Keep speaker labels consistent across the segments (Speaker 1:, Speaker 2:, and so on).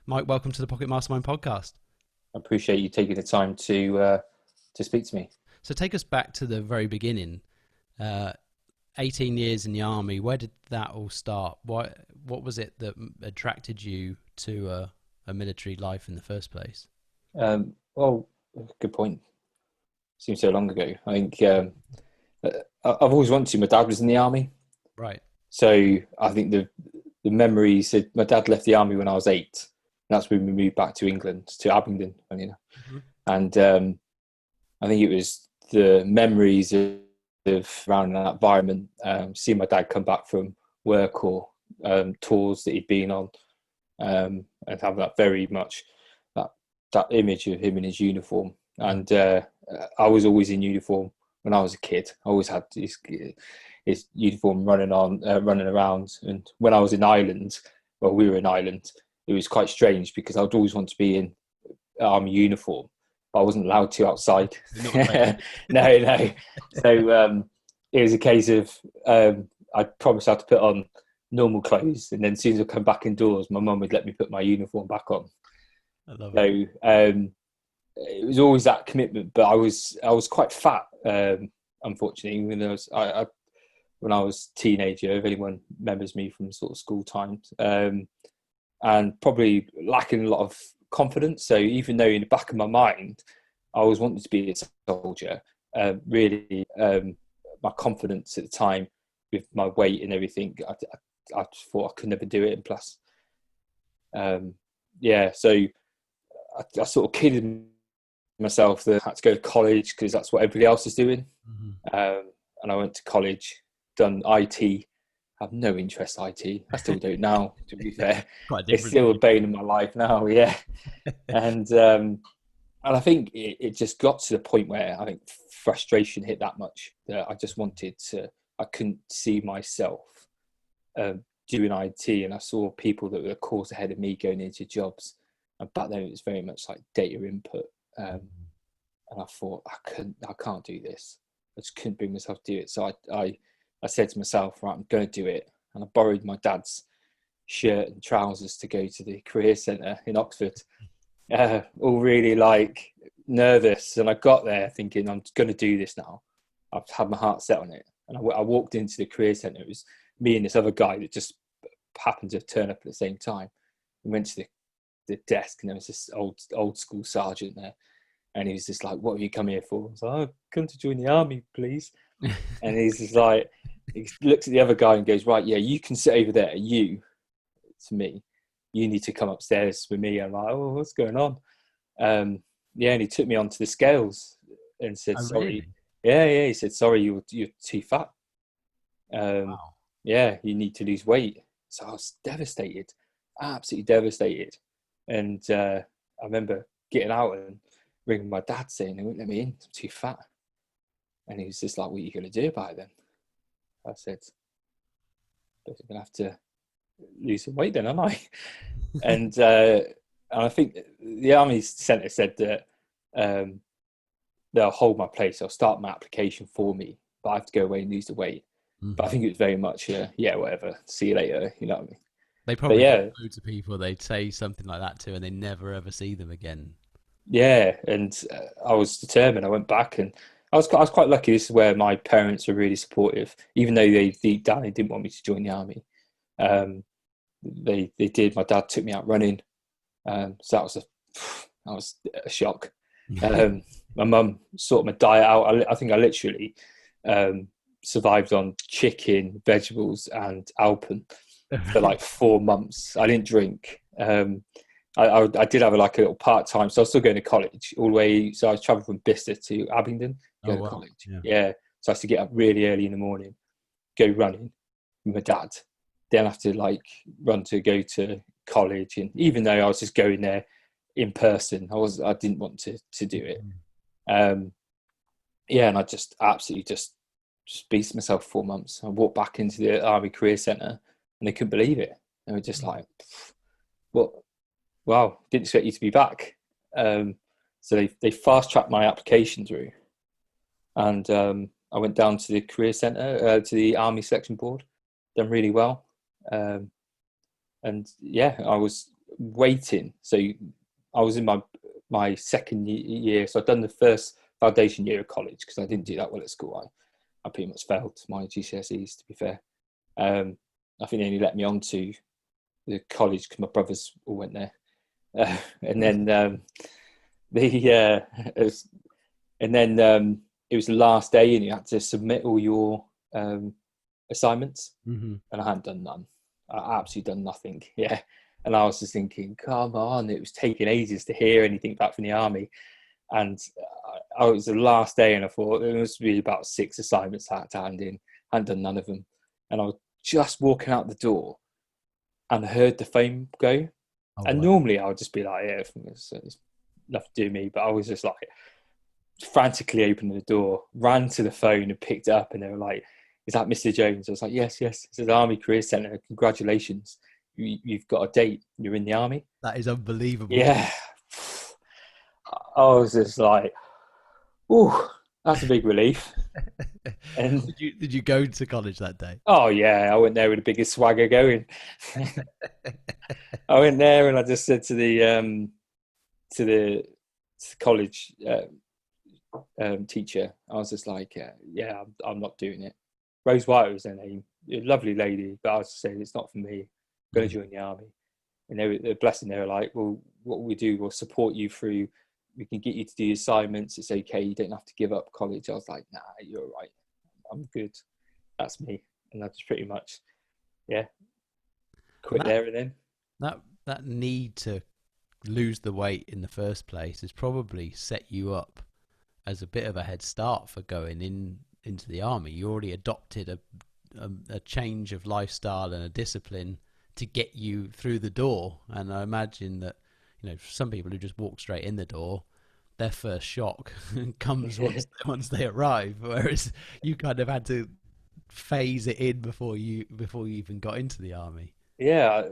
Speaker 1: Mike, welcome to the Pocket Mastermind Podcast.
Speaker 2: I appreciate you taking the time to speak to me.
Speaker 1: So take us back to the very beginning. 18 years in the army. Where did that all start? What was it that attracted you to a military life in the first place?
Speaker 2: Well, good point. Seems so long ago. I think I've always wanted to. My dad was in the army,
Speaker 1: Right.
Speaker 2: so I think the memories. My dad left the army when I was 8. And that's when we moved back to England, to Abingdon,
Speaker 1: Mm-hmm.
Speaker 2: and I think it was the memories of around that environment, seeing my dad come back from work or tours that he'd been on, and have that very much that image of him in his uniform. And I was always in uniform when I was a kid. I always had his uniform running around. And when I was in Ireland, well, we were in Ireland, it was quite strange because I'd always want to be in army uniform. I wasn't allowed to outside. No. So it was a case of I promised I had to put on normal clothes, and then as soon as I come back indoors, my mum would let me put my uniform back on.
Speaker 1: I love it.
Speaker 2: So it was always that commitment, but I was quite fat, unfortunately. When I was a teenager, if anyone remembers me from sort of school times, and probably lacking a lot of confidence. So even though in the back of my mind I always wanted to be a soldier, really my confidence at the time with my weight and everything, I thought I could never do it. And plus so I sort of kidded myself that I had to go to college because that's what everybody else is doing.
Speaker 1: Mm-hmm.
Speaker 2: And I went to college, done IT. I have no interest in IT. I still don't now, to be fair. It's still a bane in my life now, yeah. And I think it just got to the point where I think frustration hit that much that I just I couldn't see myself doing IT, and I saw people that were a course ahead of me going into jobs. And back then it was very much like data input. And I thought, I can't do this. I just couldn't bring myself to do it. So I said to myself, right, I'm going to do it. And I borrowed my dad's shirt and trousers to go to the career centre in Oxford, all really like nervous. And I got there thinking, I'm going to do this now. I've had my heart set on it. And I walked into the career centre. It was me and this other guy that just happened to turn up at the same time. We went to the desk, and there was this old school sergeant there. And he was just like, what have you come here for? I was like, I've come to join the army, please. And he's just like, he looks at the other guy and goes, right, yeah, you can sit over there. It's me. You need to come upstairs with me. I'm like, oh, what's going on? And he took me onto the scales and said, sorry.
Speaker 1: Really?
Speaker 2: Yeah. He said, sorry, you're too fat.
Speaker 1: Wow.
Speaker 2: Yeah, you need to lose weight. So I was devastated, absolutely devastated. And I remember getting out and ringing my dad saying, they wouldn't let me in, I'm too fat. And he was just like, what are you going to do about it then? I said, I'm going to have to lose some weight then, am I? And I think the Army Centre said that they'll hold my place. They'll start my application for me, but I have to go away and lose the weight. Mm-hmm. But I think it was very much, whatever, see you later, you know what I mean?
Speaker 1: They probably loads of people they'd say something like that to, and they never ever see them again.
Speaker 2: Yeah, and I was determined. I went back, and I was quite lucky. This is where my parents were really supportive, even though they deep down they didn't want me to join the army. They did. My dad took me out running, so that was a shock. My mum sorted my diet out. I think I literally survived on chicken, vegetables, and Alpen for like 4 months. I didn't drink. I did have a little part-time, so I was still going to college all the way. So I was traveling from Bicester to Abingdon to go to college. Yeah. So I used to get up really early in the morning, go running with my dad. Then I have to run to go to college. And even though I was just going there in person, I didn't want to do it. And I just absolutely just beat myself 4 months. I walked back into the Army Career Centre and they couldn't believe it. They were just like, what? Wow, didn't expect you to be back. So they fast-tracked my application through. And I went down to the Career Centre, to the Army Selection Board, done really well. I was waiting. So I was in my second year. So I'd done the first foundation year of college because I didn't do that well at school. I pretty much failed my GCSEs, to be fair. I think they only let me on to the college because my brothers all went there. And then it was the last day and you had to submit all your assignments.
Speaker 1: Mm-hmm.
Speaker 2: And I hadn't done none. I absolutely done nothing. Yeah. And I was just thinking, come on, it was taking ages to hear anything back from the army. And it was the last day and I thought there must be about 6 assignments I had to hand in. I hadn't done none of them. And I was just walking out the door and heard the phone go. Oh, and normally I would just be like, yeah, it's nothing to do with me. But I was just like frantically opening the door, ran to the phone and picked it up. And they were like, is that Mr. Jones? I was like, yes. It says Army Career Centre. Congratulations. You've got a date. You're in the army.
Speaker 1: That is unbelievable.
Speaker 2: Yeah. I was just like, oh, that's a big relief. And
Speaker 1: did you go to college that day?
Speaker 2: Oh yeah, I went there with the biggest swagger going. I went there and I just said to the college teacher, I was just like, yeah, I'm not doing it. Rose White was her name, a lovely lady, but I was just saying it's not for me. I'm going to join the army. And they're blessing. They were like, well, what we do, we'll support you through. We can get you to do your assignments. It's okay. You don't have to give up college. I was like, nah, you're right. I'm good. That's me. And that's pretty much, quit there and then.
Speaker 1: That need to lose the weight in the first place has probably set you up as a bit of a head start for going into the army. You already adopted a change of lifestyle and a discipline to get you through the door. And I imagine that, some people who just walk straight in the door, their first shock comes once they arrive, whereas you kind of had to phase it in before you even got into the army.
Speaker 2: Yeah, I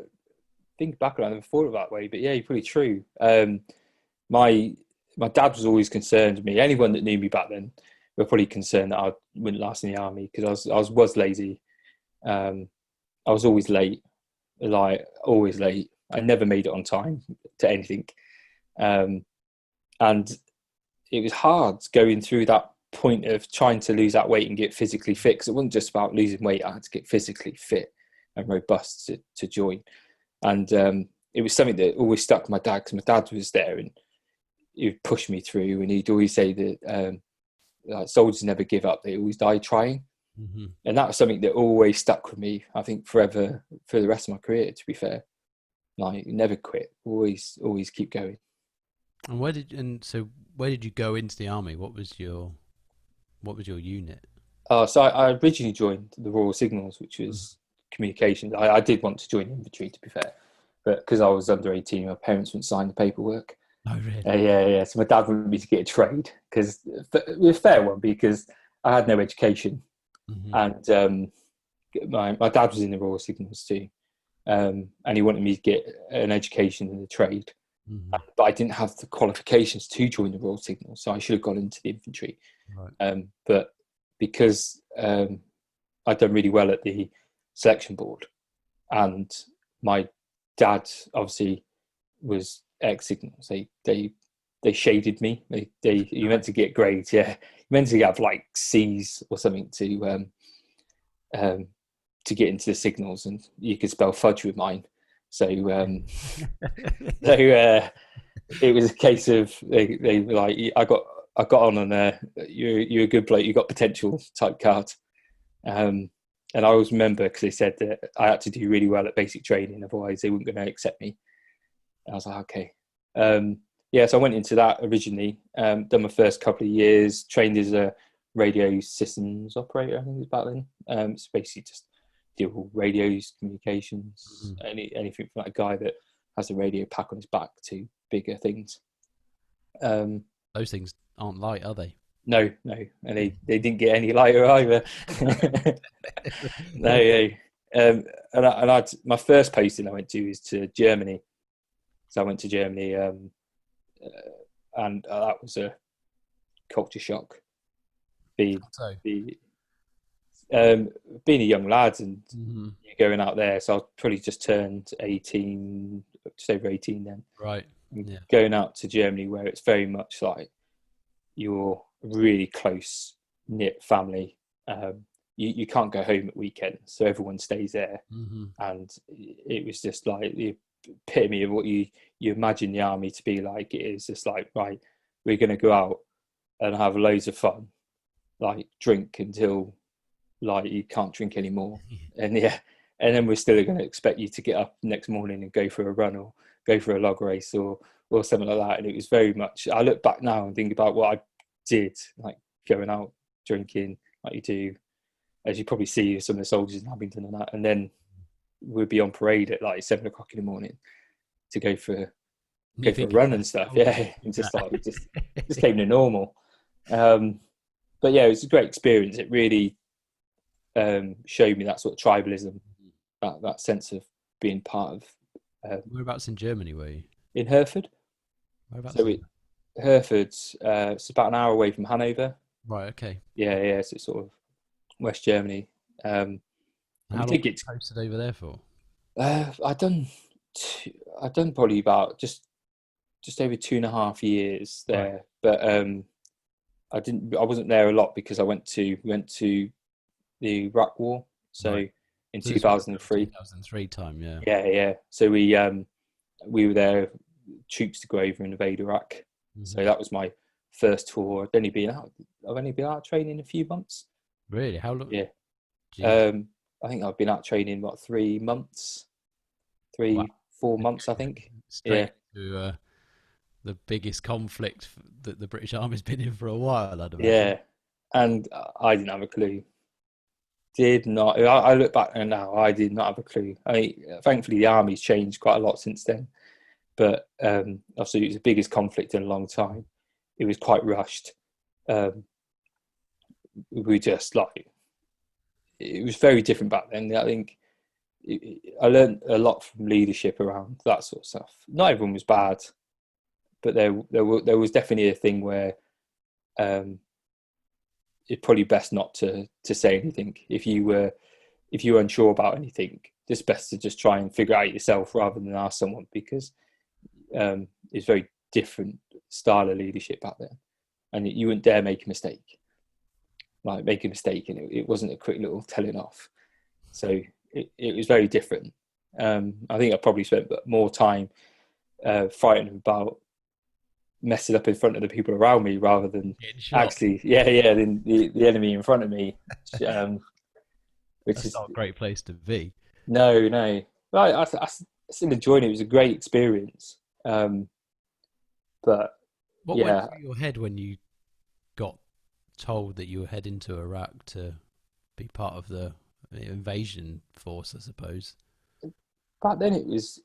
Speaker 2: think back on it, I never thought of it that way, but yeah, you're pretty true. My dad was always concerned with me. Anyone that knew me back then were probably concerned that I wouldn't last in the army because I was lazy. I was always late, always late. I never made it on time to anything. And it was hard going through that point of trying to lose that weight and get physically fit, because it wasn't just about losing weight. I had to get physically fit and robust to join. And it was something that always stuck with my dad, because my dad was there and he would push me through, and he'd always say that soldiers never give up, they always die trying. Mm-hmm. And that was something that always stuck with me, I think, forever, for the rest of my career, to be fair. Never quit, always keep going.
Speaker 1: And so where did you go into the army? What was your unit?
Speaker 2: So I originally joined the Royal Signals, which was communications. I did want to join infantry, to be fair, but because I was under 18, my parents wouldn't sign the paperwork.
Speaker 1: Oh, really?
Speaker 2: Yeah. So my dad wanted me to get a trade, because it was a fair one, because I had no education. Mm-hmm. And my dad was in the Royal Signals too. And he wanted me to get an education in the trade. Mm-hmm. But I didn't have the qualifications to join the Royal Signals, so I should have gone into the infantry. Right. But because I'd done really well at the selection board, and my dad obviously was ex-Signals, they shaded me. You meant to get grades, yeah. You meant to have like C's or something to get into the Signals, and you could spell fudge with mine. So, it was a case of they were like, I got on there. You're a good bloke. You got potential type card. And I always remember, because they said that I had to do really well at basic training, otherwise they weren't going to accept me. And I was like, okay. So I went into that originally. Done my first couple of years. Trained as a radio systems operator, I think it was back then. It's basically just deal with radios, communications, anything from that guy that has a radio pack on his back to bigger things.
Speaker 1: Those things aren't light, are they?
Speaker 2: No, and they didn't get any lighter either. No. And my first posting I went to is to Germany. So I went to Germany, and that was a culture shock. Being a young lad and you're going out there. So I probably just turned 18 just over 18 then.
Speaker 1: Right. Yeah.
Speaker 2: Going out to Germany, where it's very much like you're a really close knit family. You can't go home at weekends, so everyone stays there.
Speaker 1: Mm-hmm.
Speaker 2: And it was just like the epitome of what you imagine the army to be like. It is just like, right, we're going to go out and have loads of fun, like drink until like you can't drink anymore. And then we're still going to expect you to get up next morning and go for a run or go for a log race or something like that. And it was very much, I look back now and think about what I did, like going out drinking like you do, as you probably see some of the soldiers in Abingdon and that, and then we'd be on parade at like 7 o'clock in the morning to go for a run and stuff. Yeah, and just came to normal. But yeah, it was a great experience. It really showed me that sort of tribalism, that sense of being part of.
Speaker 1: Whereabouts in Germany were you?
Speaker 2: In Hereford. Hereford's it's about an hour away from Hanover.
Speaker 1: Right. Okay.
Speaker 2: Yeah. So it's sort of West Germany.
Speaker 1: How long were you posted over there for?
Speaker 2: I've done probably about just over 2.5 years there, right. But I wasn't there a lot because I went to the Iraq War. So right. In 2003.
Speaker 1: 2003 time, yeah.
Speaker 2: Yeah. So we were there, troops to go over and invade Iraq. Mm-hmm. So that was my first tour. I've only been out training a few months.
Speaker 1: Really? How long?
Speaker 2: Yeah. I think I've been out training 3 months, 4 months, I think.
Speaker 1: Straight to the biggest conflict that the British Army's been in for a while, I'd imagine.
Speaker 2: Yeah, and I didn't have a clue. Did not. I look back now, I did not have a clue. I mean, thankfully the Army's changed quite a lot since then, but obviously it was the biggest conflict in a long time. It was quite rushed. We just it was very different back then. I think I learned a lot from leadership around that sort of stuff. Not everyone was bad, but there was definitely a thing where it's probably best not to say anything. If you were unsure about anything, it's best to just try and figure it out yourself rather than ask someone, because it's a very different style of leadership back then, and you wouldn't dare make a mistake. Like make a mistake, and it wasn't a quick little telling off. So it was very different. I think I probably spent more time fighting about messing up in front of the people around me rather than actually, than the enemy in front of me. Which
Speaker 1: That's not a great place to be.
Speaker 2: No. Well, I still enjoyed it. It was a great experience. But
Speaker 1: what went through your head when you got told that you were heading to Iraq to be part of the invasion force, I suppose?
Speaker 2: Back then it was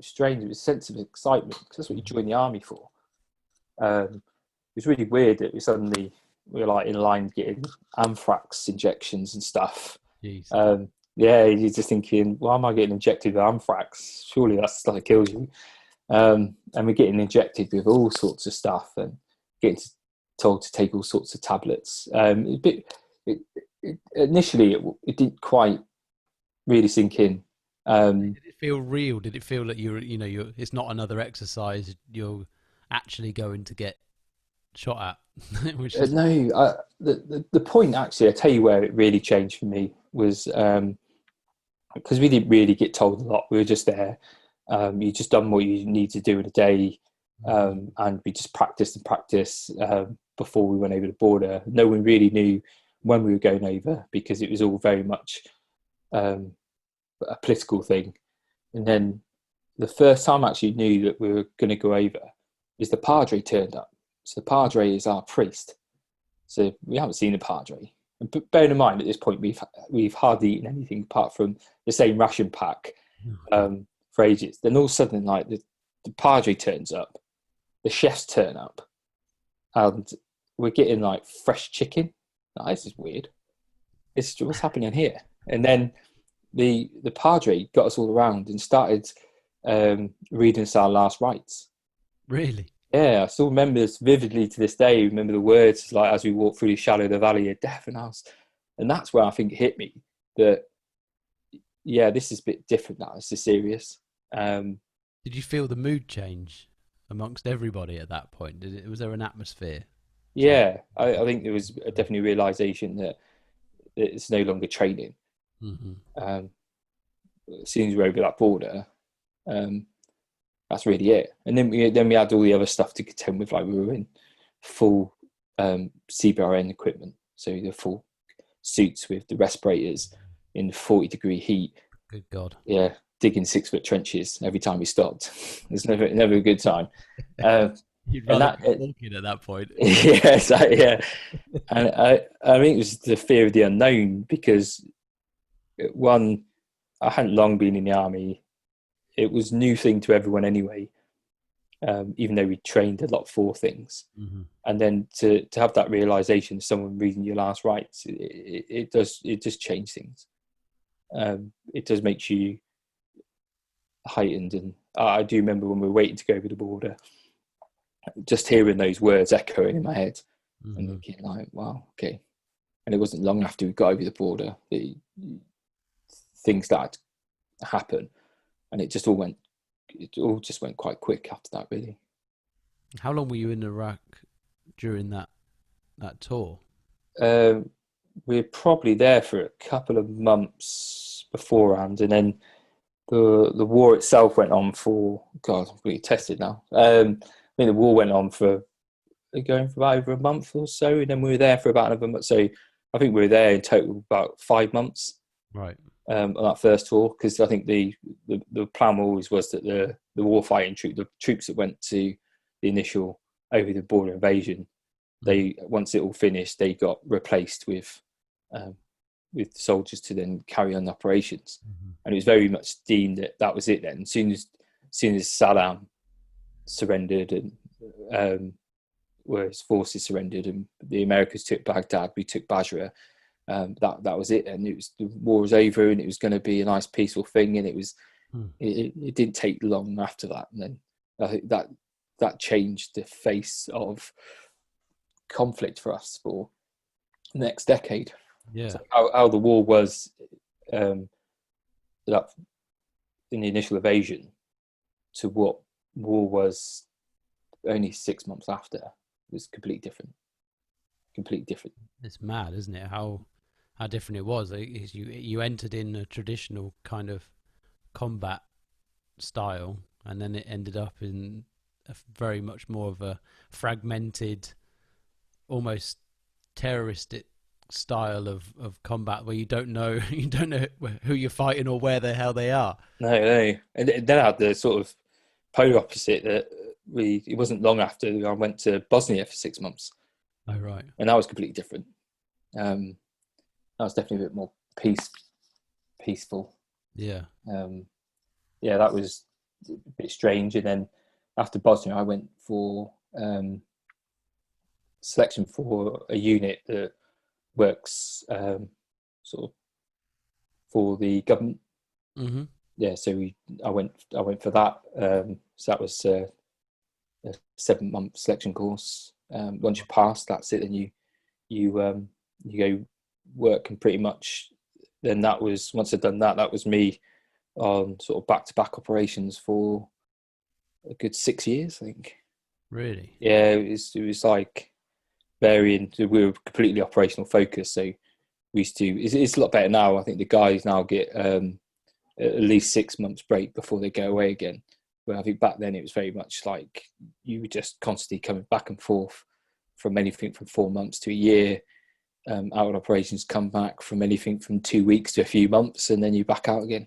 Speaker 2: strange. It was a sense of excitement, because that's what you join the army for. It was really weird that we were like in line getting anthrax injections and stuff.
Speaker 1: Jeez.
Speaker 2: You're just thinking, why am I getting injected with anthrax? Surely that's stuff that kills you. And we're getting injected with all sorts of stuff and getting told to take all sorts of tablets. Initially, it didn't quite really sink in.
Speaker 1: Did it feel real? Did it feel that you're it's not another exercise, you're actually going to get shot at?
Speaker 2: No, the point, actually, I tell you where it really changed for me was because we didn't really get told a lot. We were just there. You just done what you need to do in a day, and we just practiced before we went over the border. No one really knew when we were going over, because it was all very much a political thing. And then the first time I actually knew that we were going to go over is the Padre turned up. So the Padre is our priest. So we haven't seen the Padre. And bearing in mind, at this point, we've hardly eaten anything apart from the same ration pack for ages. Then all of a sudden, like the Padre turns up, the chefs turn up, and we're getting like fresh chicken. Oh, this is weird. What's happening here? And then the Padre got us all around and started reading us our last rites.
Speaker 1: Really?
Speaker 2: Yeah, I still remember this vividly to this day. I remember the words, like, as we walk through the shadow of the valley of death, and that's where I think it hit me that, yeah, this is a bit different now. This is serious.
Speaker 1: Did you feel the mood change amongst everybody at that point? Was there an atmosphere change?
Speaker 2: Yeah, I think there was definitely a realization that it's no longer training.
Speaker 1: Mm-hmm.
Speaker 2: As soon as we're over that border, that's really it. And then we had all the other stuff to contend with, like we were in full CBRN equipment, so the full suits with the respirators in 40-degree heat.
Speaker 1: Good God.
Speaker 2: Yeah, digging 6-foot trenches every time we stopped. It's never a good time.
Speaker 1: You'd rather be walking at that point.
Speaker 2: Yes, yeah. And I think it was the fear of the unknown, because one, I hadn't long been in the army. It was a new thing to everyone anyway, even though we trained a lot for things.
Speaker 1: Mm-hmm.
Speaker 2: And then to have that realization of someone reading your last rites, it does change things. It does make you heightened. And I do remember when we were waiting to go over the border, just hearing those words echoing in my head, mm-hmm. and thinking like, wow, okay. And it wasn't long after we got over the border, things started to happen, and it all just went quite quick after that, really.
Speaker 1: How long were you in Iraq during that tour?
Speaker 2: We were probably there for a couple of months beforehand, and then the war itself went on for, God, I'm really tested now. I mean, the war went on for about over a month or so, and then we were there for about another month. So I think we were there in total about 5 months.
Speaker 1: Right.
Speaker 2: On that first tour, because I think the plan always was that the war fighting the troops that went to the initial over the border invasion, they, once it all finished, they got replaced with soldiers to then carry on operations. Mm-hmm. And it was very much deemed that was it then. As soon as Saddam surrendered and where his forces surrendered and the Americans took Baghdad, we took Basra, that was it. And the war was over, and it was going to be a nice peaceful thing. And it didn't take long after that. And then I think that changed the face of conflict for us for the next decade.
Speaker 1: Yeah.
Speaker 2: So how the war was that in the initial invasion to what war was only 6 months after was completely different.
Speaker 1: It's mad, isn't it? How different it was. You entered in a traditional kind of combat style, and then it ended up in a very much more of a fragmented, almost terroristic style of combat, where you don't know who you're fighting or where the hell they are.
Speaker 2: No. And then I had the sort of polar opposite, that it wasn't long after I went to Bosnia for 6 months.
Speaker 1: Oh, right.
Speaker 2: And that was completely different. That was definitely a bit more peaceful.
Speaker 1: Yeah.
Speaker 2: That was a bit strange. And then after Bosnia, I went for selection for a unit that works sort of for the government.
Speaker 1: Mm-hmm.
Speaker 2: Yeah, so I went for that. So that was a 7-month selection course. Once you pass, that's it. Then you go work, and pretty much then that was, once I'd done that was me on sort of back-to-back operations for a good 6 years, I think.
Speaker 1: Really?
Speaker 2: Yeah, it was like varying. We were completely operational focused, so we used to. It's a lot better now. I think the guys now get at least 6 months break before they go away again. But I think back then it was very much like you were just constantly coming back and forth from anything from 4 months to a year. Out on operations, come back from anything from 2 weeks to a few months, and then you're back out again.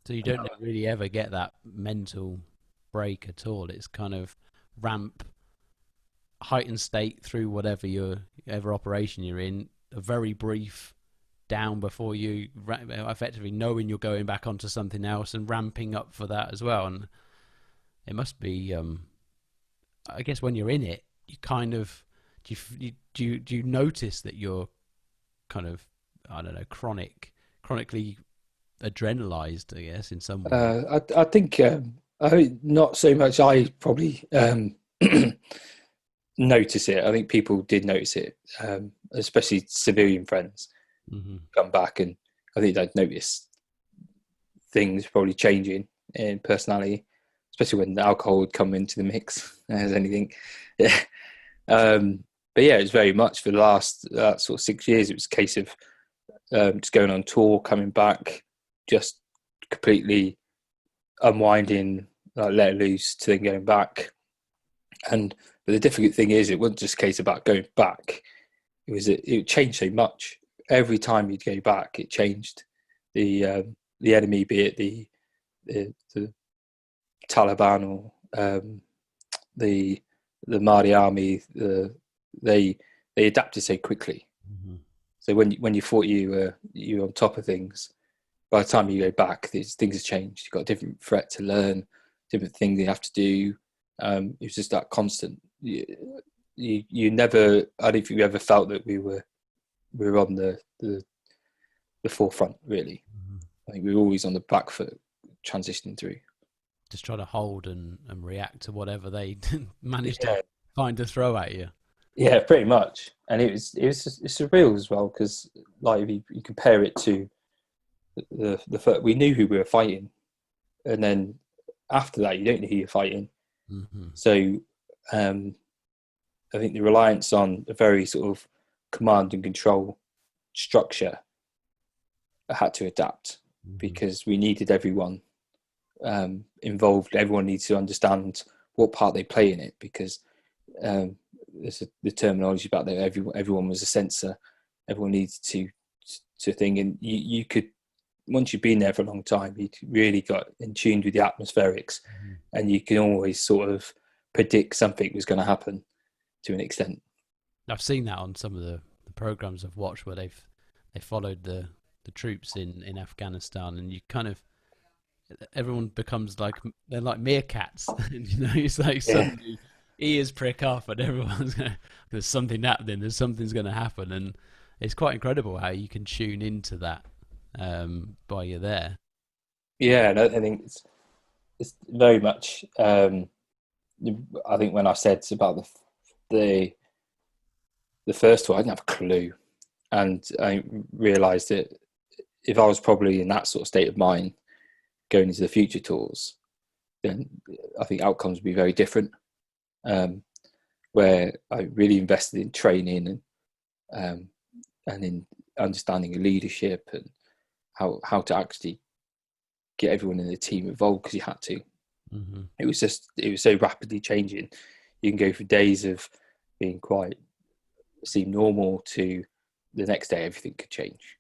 Speaker 1: So you don't really ever get that mental break at all. It's kind of ramp, heightened state through whatever operation you're in, a very brief down before you effectively knowing you're going back onto something else and ramping up for that as well. And it must be, I guess when you're in it, you kind of, do you notice that you're kind of, I don't know, chronically adrenalized, I guess, in some way?
Speaker 2: I think not so much. I probably notice it. I think people did notice it, especially civilian friends. Mm-hmm. Come back, and I think they'd notice things probably changing. in personality, especially when the alcohol would come into the mix as anything. Yeah. But yeah, it was very much for the last sort of 6 years. It was a case of just going on tour, coming back, just completely unwinding, like letting loose, to then going back. But the difficult thing is, it wasn't just a case about going back. It changed so much. Every time you'd go back, it changed. The enemy, be it the Taliban or the Mahdi army, they adapted so quickly. Mm-hmm. So when you thought you were on top of things, by the time you go back, things have changed. You've got a different threat to learn, different things you have to do. It's just that constant. You never. I don't think we ever felt that we were on the forefront, really. Mm-hmm. I think we were always on the back foot, transitioning through.
Speaker 1: Just try to hold and react to whatever they managed to find to throw at you.
Speaker 2: Yeah, pretty much. And it's surreal as well, because like if you compare it to the we knew who we were fighting, and then after that you don't know who you're fighting. Mm-hmm. So I think the reliance on a very sort of command and control structure had to adapt, mm-hmm. because we needed everyone involved. Everyone needs to understand what part they play in it, because there's the terminology about that. Everyone was a sensor. Everyone needs to think, and you could, once you've been there for a long time, you really got in tune with the atmospherics, mm-hmm. and you can always sort of predict something was going to happen to an extent.
Speaker 1: I've seen that on some of the programs I've watched where they followed the troops in Afghanistan, and you kind of, everyone becomes like, they're like meerkats. It's like suddenly ears prick up and everyone's there's something happening, something's going to happen, and it's quite incredible how you can tune into that while you're there.
Speaker 2: Yeah, I think it's very much. I think when I said about the first tour, I didn't have a clue, and I realised that if I was probably in that sort of state of mind going into the future tours, then I think outcomes would be very different. Where I really invested in training and in understanding leadership and how to actually get everyone in the team involved, because you had to. Mm-hmm. It was so rapidly changing. You can go for days of being seem normal to the next day everything could change,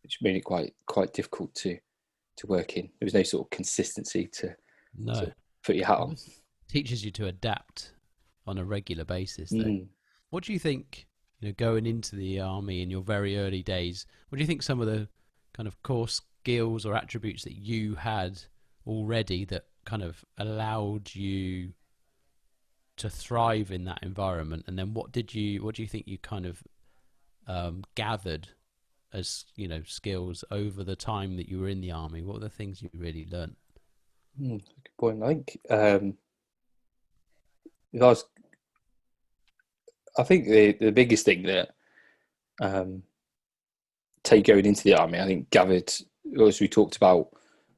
Speaker 2: which made it quite difficult to work in. There was no sort of consistency to put your hat on.
Speaker 1: Teaches you to adapt on a regular basis. Though. What do you think, going into the army in your very early days, what do you think some of the kind of core skills or attributes that you had already that kind of allowed you to thrive in that environment? And then what do you think you kind of gathered as skills over the time that you were in the army? What were the things you really learned?
Speaker 2: Good point. I think the biggest thing that going into the army, I think gathered, as we talked about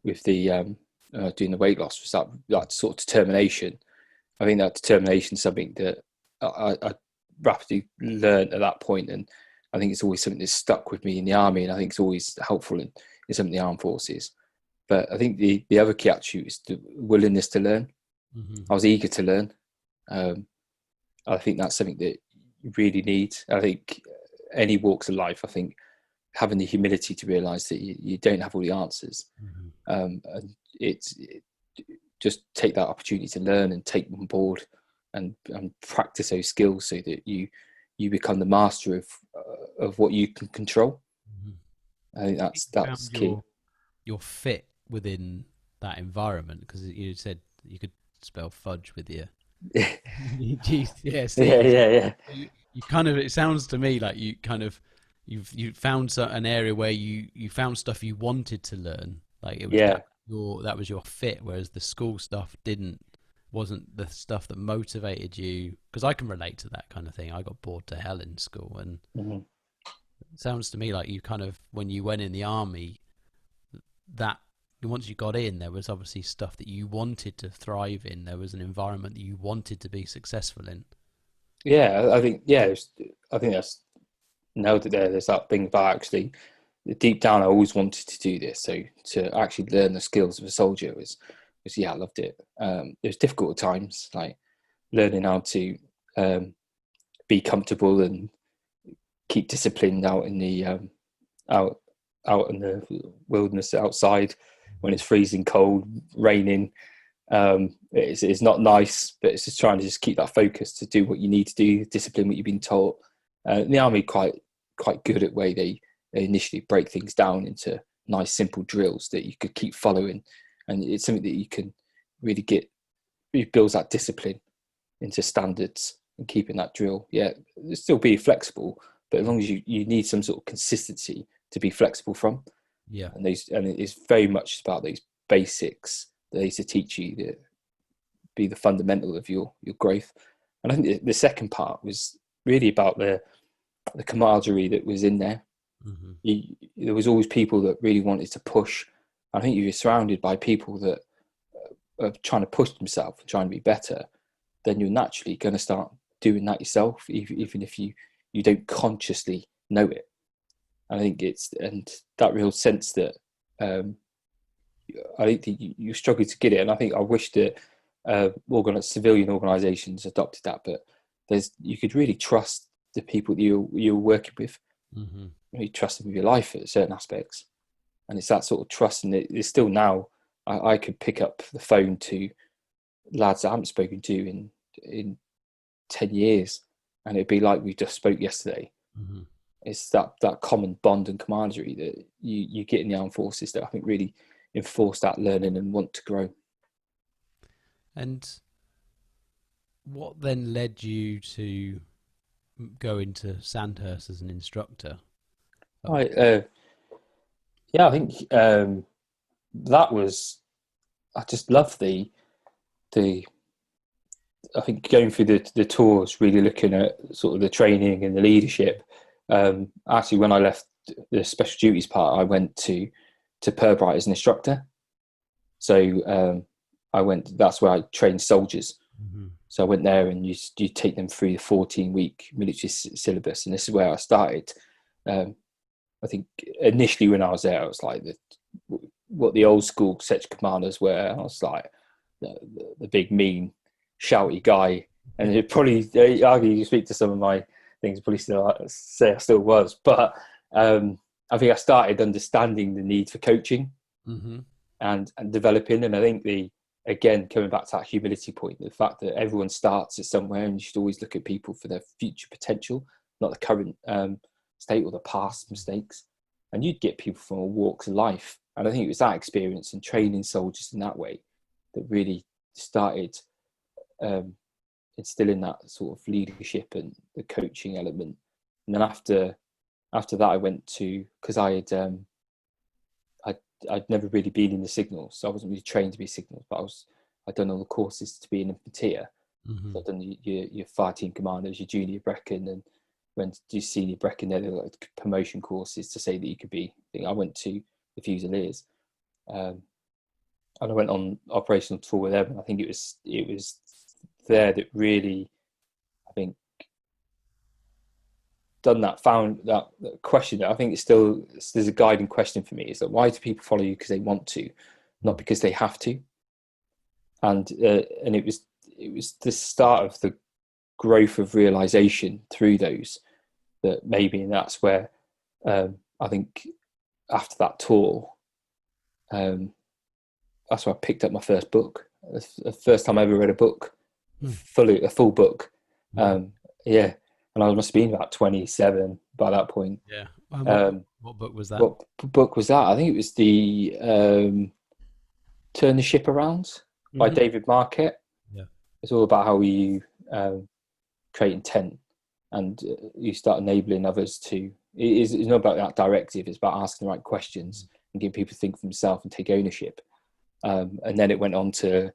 Speaker 2: with the doing the weight loss, was that sort of determination. I think that determination is something that I rapidly learned at that point, and I think it's always something that's stuck with me in the army, and I think it's always helpful in some of the armed forces. But I think the other key attribute is the willingness to learn. Mm-hmm. I was eager to learn. I think that's something that you really need. I think any walks of life, I think having the humility to realise that you don't have all the answers. Mm-hmm. And it's just take that opportunity to learn and take on board and practice those skills so that you become the master of what you can control. Mm-hmm. I think that's key.
Speaker 1: Your fit within that environment, because you said you could spell fudge with your
Speaker 2: yeah.
Speaker 1: You kind of, it sounds to me like you found an area where you found stuff you wanted to learn, like it was that was your fit, whereas the school stuff wasn't the stuff that motivated you. Because I can relate to that kind of thing. I got bored to hell in school, and mm-hmm. It sounds to me like you kind of, when you went in the army, that once you got in, there was obviously stuff that you wanted to thrive in. There was an environment that you wanted to be successful in.
Speaker 2: Yeah, I think I think that's nailed it there. There's that thing about actually deep down, I always wanted to do this. So to actually learn the skills of a soldier was yeah, I loved it. It was difficult at times, like learning how to be comfortable and keep disciplined out in the out in the wilderness outside when it's freezing cold, raining. It's not nice, but it's just trying to just keep that focus to do what you need to do, discipline what you've been taught. The army quite good at way they initially break things down into nice simple drills that you could keep following, and it's something that you can really it builds that discipline into standards and keeping that drill. Yeah, it'll still be flexible, but as long as you need some sort of consistency to be flexible from.
Speaker 1: Yeah,
Speaker 2: and it's very much about those basics that they used to teach you that be the fundamental of your growth. And I think the second part was really about the camaraderie that was in there. There was always people that really wanted to push. I think you were surrounded by people that are trying to push themselves and trying to be better. Then you're naturally going to start doing that yourself, even if you don't consciously know it. I think and that real sense that I think you struggle to get it. And I think I wish that civilian organisations adopted that, but you could really trust the people that you're working with. You trust them with your life at certain aspects, and it's that sort of trust. And it's still now I could pick up the phone to lads I haven't spoken to in 10 years, and it'd be like we just spoke yesterday. It's that common bond and camaraderie that you get in the armed forces that I think really enforce that learning and want to grow.
Speaker 1: And what then led you to go into Sandhurst as an instructor?
Speaker 2: I think that was, I just love the I think going through the tours, really looking at sort of the training and the leadership. Actually, when I left the special duties part, I went to Pirbright as an instructor. So that's where I trained soldiers. So I went there, and you take them through the 14-week military syllabus, and this is where I started. I think initially when I was there, I was like what the old school section commanders were. I was like the big mean shouty guy, and it probably argue you speak to some of my things, probably still say I still was, but I think I started understanding the need for coaching and developing. And I think again, coming back to that humility point, the fact that everyone starts at somewhere, and you should always look at people for their future potential, not the current state or the past mistakes. And you'd get people from all walks of life. And I think it was that experience and training soldiers in that way that really started instilling that sort of leadership and the coaching element. And then after that, I went to, because I'd never really been in the signals, so I wasn't really trained to be signals, but I'd done all the courses to be an infantry. So I'd done your fire team commanders, your junior Brecon, and went to senior Brecon. There were like promotion courses to say that you could be. I went to the Fusiliers, and I went on operational tour with them. And I think it was there that really, I think, done that, found that question that I think there's a guiding question for me, is that why do people follow you? Because they want to, not because they have to. And it was the start of the growth of realization through those, that maybe, and that's where I think after that tour, that's where I picked up my first book. The first time I ever read a book, a full book. Yeah. And I must have been about 27 by that point.
Speaker 1: Yeah. What book was that?
Speaker 2: What book was that? I think it was the Turn the Ship Around by David Marquette.
Speaker 1: Yeah.
Speaker 2: It's all about how you create intent, and you start enabling others to. It's not about that directive. It's about asking the right questions and getting people to think for themselves and take ownership. And then it went on to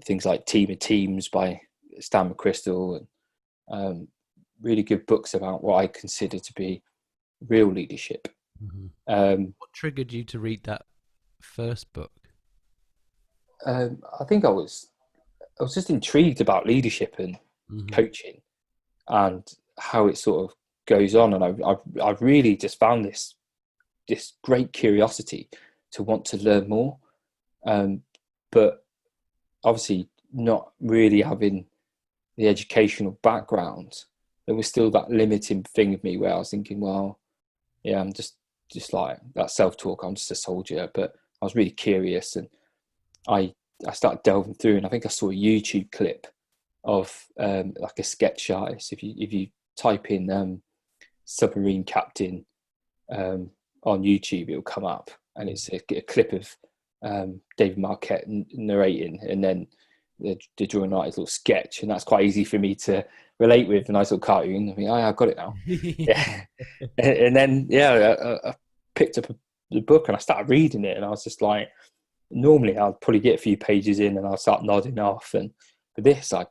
Speaker 2: things like Team of Teams by Stan McChrystal, and really good books about what I consider to be real leadership.
Speaker 1: What triggered you to read that first book?
Speaker 2: I think I was just intrigued about leadership and coaching and how it sort of goes on, and I've really just found this great curiosity to want to learn more, but obviously not really having the educational background. There was still that limiting thing of me where I was thinking, well, yeah, I'm just like that self-talk, I'm just a soldier. But I was really curious, and I started delving through, and I think I saw a YouTube clip of like a sketch artist. If you type in submarine captain on YouTube, it'll come up, and it's a clip of David Marquette narrating, and then the drawing artist little sketch, and that's quite easy for me to relate with. A nice little cartoon. I mean, I've got it now. Yeah. And then I picked up the book and I started reading it, and I was just like, normally I'll probably get a few pages in and I'll start nodding off, and for this I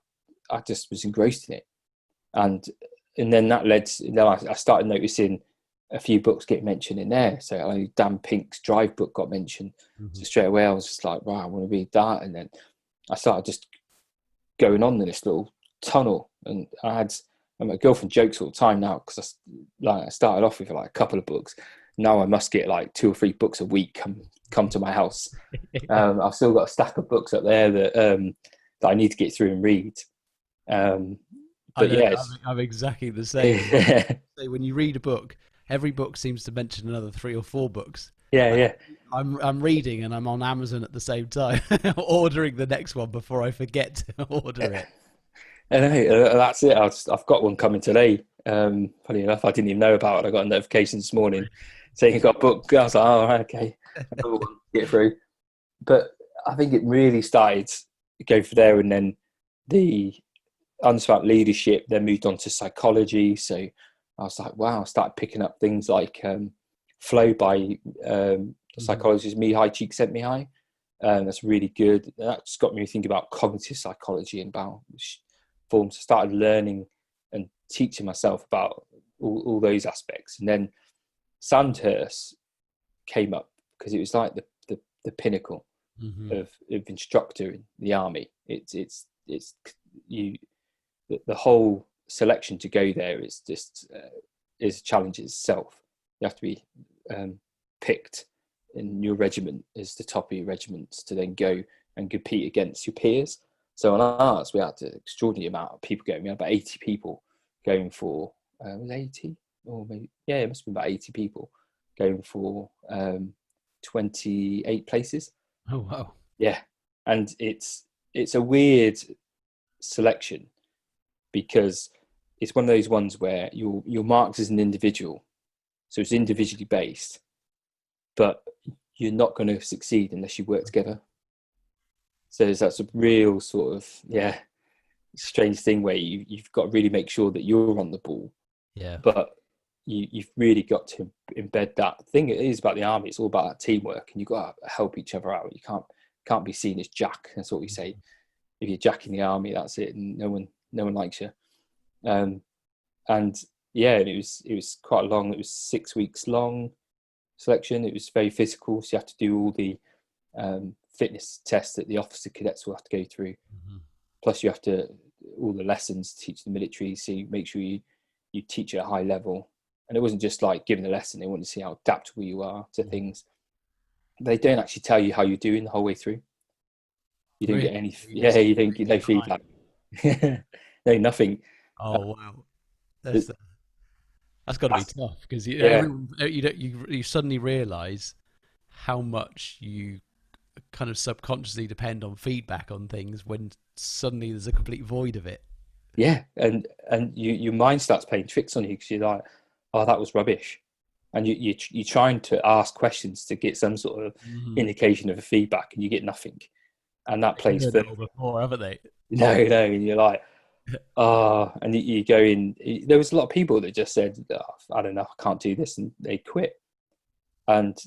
Speaker 2: just was engrossed in it, and then that led to, I started noticing a few books get mentioned in there. So Dan Pink's Drive book got mentioned. So straight away I was just like, wow, I want to read that. And then I started just going on in this little tunnel, and my girlfriend jokes all the time now, because I started off with like a couple of books. Now I must get like 2 or 3 books a week come to my house. I've still got a stack of books up there that I need to get through and read. But yes,
Speaker 1: I'm exactly the same. When you read a book, every book seems to mention another 3 or 4 books.
Speaker 2: Yeah.
Speaker 1: I'm reading and I'm on Amazon at the same time, ordering the next one before I forget to order it.
Speaker 2: I know, that's it. I've got one coming today. Funny enough, I didn't even know about it. I got a notification this morning saying you got a book. I was like, oh, right, okay, another one to get through. But I think it really started to go for there, and then the understanding leadership then moved on to psychology. So I was like, wow, I started picking up things like Flow by the psychologist Mihai Csikszentmihalyi. That's really good. That just got me thinking about cognitive psychology and about forms. I started learning and teaching myself about all those aspects. And then Sandhurst came up because it was like the pinnacle of instructor in the army. It's the whole selection to go there is just is a challenge itself. You have to be picked in your regiment as the top of your regiments to then go and compete against your peers. So on ours, we had an extraordinary amount of people going. We had about 80 people going for, was it 80? Or maybe, yeah, it must have been about 80 people going for 28 places.
Speaker 1: Oh, wow.
Speaker 2: Yeah. And it's a weird selection, because it's one of those ones where you're marked as an individual. So it's individually based, but you're not going to succeed unless you work together. So that's a real sort of, strange thing where you've got to really make sure that you're on the ball.
Speaker 1: Yeah.
Speaker 2: But you've really got to embed that thing. It is about the army. It's all about that teamwork, and you've got to help each other out. You can't be seen as Jack. That's what we say. If you're Jack in the army, that's it, and no one likes you. And yeah, it was quite long. It was 6 weeks long selection. It was very physical, so you have to do all the fitness tests that the officer cadets will have to go through. Plus you have to all the lessons to teach the military, so you make sure you teach at a high level. And it wasn't just like giving a lesson. They want to see how adaptable you are to things. They don't actually tell you how you're doing the whole way through. You don't get any you don't get no feedback. No, nothing.
Speaker 1: Oh wow, that's got to be tough, because you suddenly realize how much you kind of subconsciously depend on feedback on things when suddenly there's a complete void of it.
Speaker 2: Yeah, and your mind starts playing tricks on you, because you're like, oh, that was rubbish, and you're trying to ask questions to get some sort of indication of a feedback, and you get nothing, and that plays for
Speaker 1: before, haven't they?
Speaker 2: No, and you're like, oh, and you go in. There was a lot of people that just said, oh, I don't know, I can't do this, and they quit. And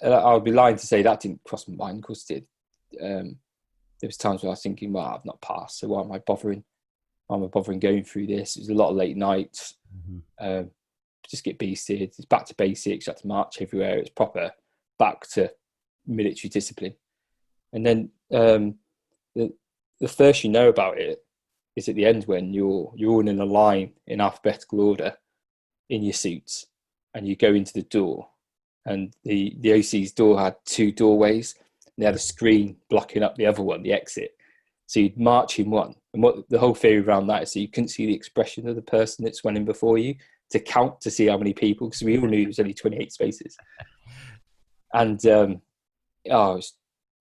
Speaker 2: I would be lying to say that didn't cross my mind, because it did. There was times where I was thinking, well, I've not passed, so why am I bothering? Why am I bothering going through this? It was a lot of late nights. Just get beasted. It's back to basics. You have to march everywhere. It's proper back to military discipline. And then the first you know about it is at the end when you're all in a line in alphabetical order in your suits, and you go into the door, and the OC's door had two doorways, and they had a screen blocking up the other one, the exit. So you'd march in one, and what the whole theory around that is, so you couldn't see the expression of the person that's went in before you to count to see how many people, because we all knew it was only 28 spaces. And it was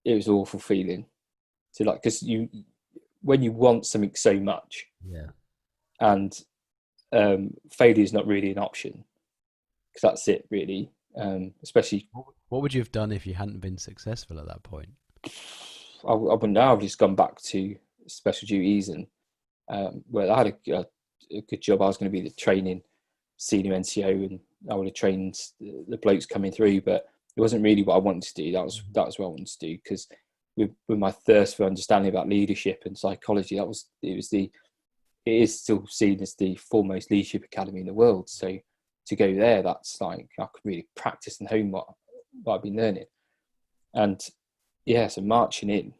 Speaker 2: an awful feeling to, like, because when you want something so much, and failure is not really an option, because that's it really. Especially,
Speaker 1: what would you have done if you hadn't been successful at that point?
Speaker 2: I would now have just gone back to special duties, and where I had a good job. I was going to be the training senior NCO, and I would have trained the blokes coming through, but it wasn't really what I wanted to do. That was what I wanted to do, because with my thirst for understanding about leadership and psychology, it is still seen as the foremost leadership academy in the world. So to go there, that's like, I could really practice and hone what I've been learning. And so marching in,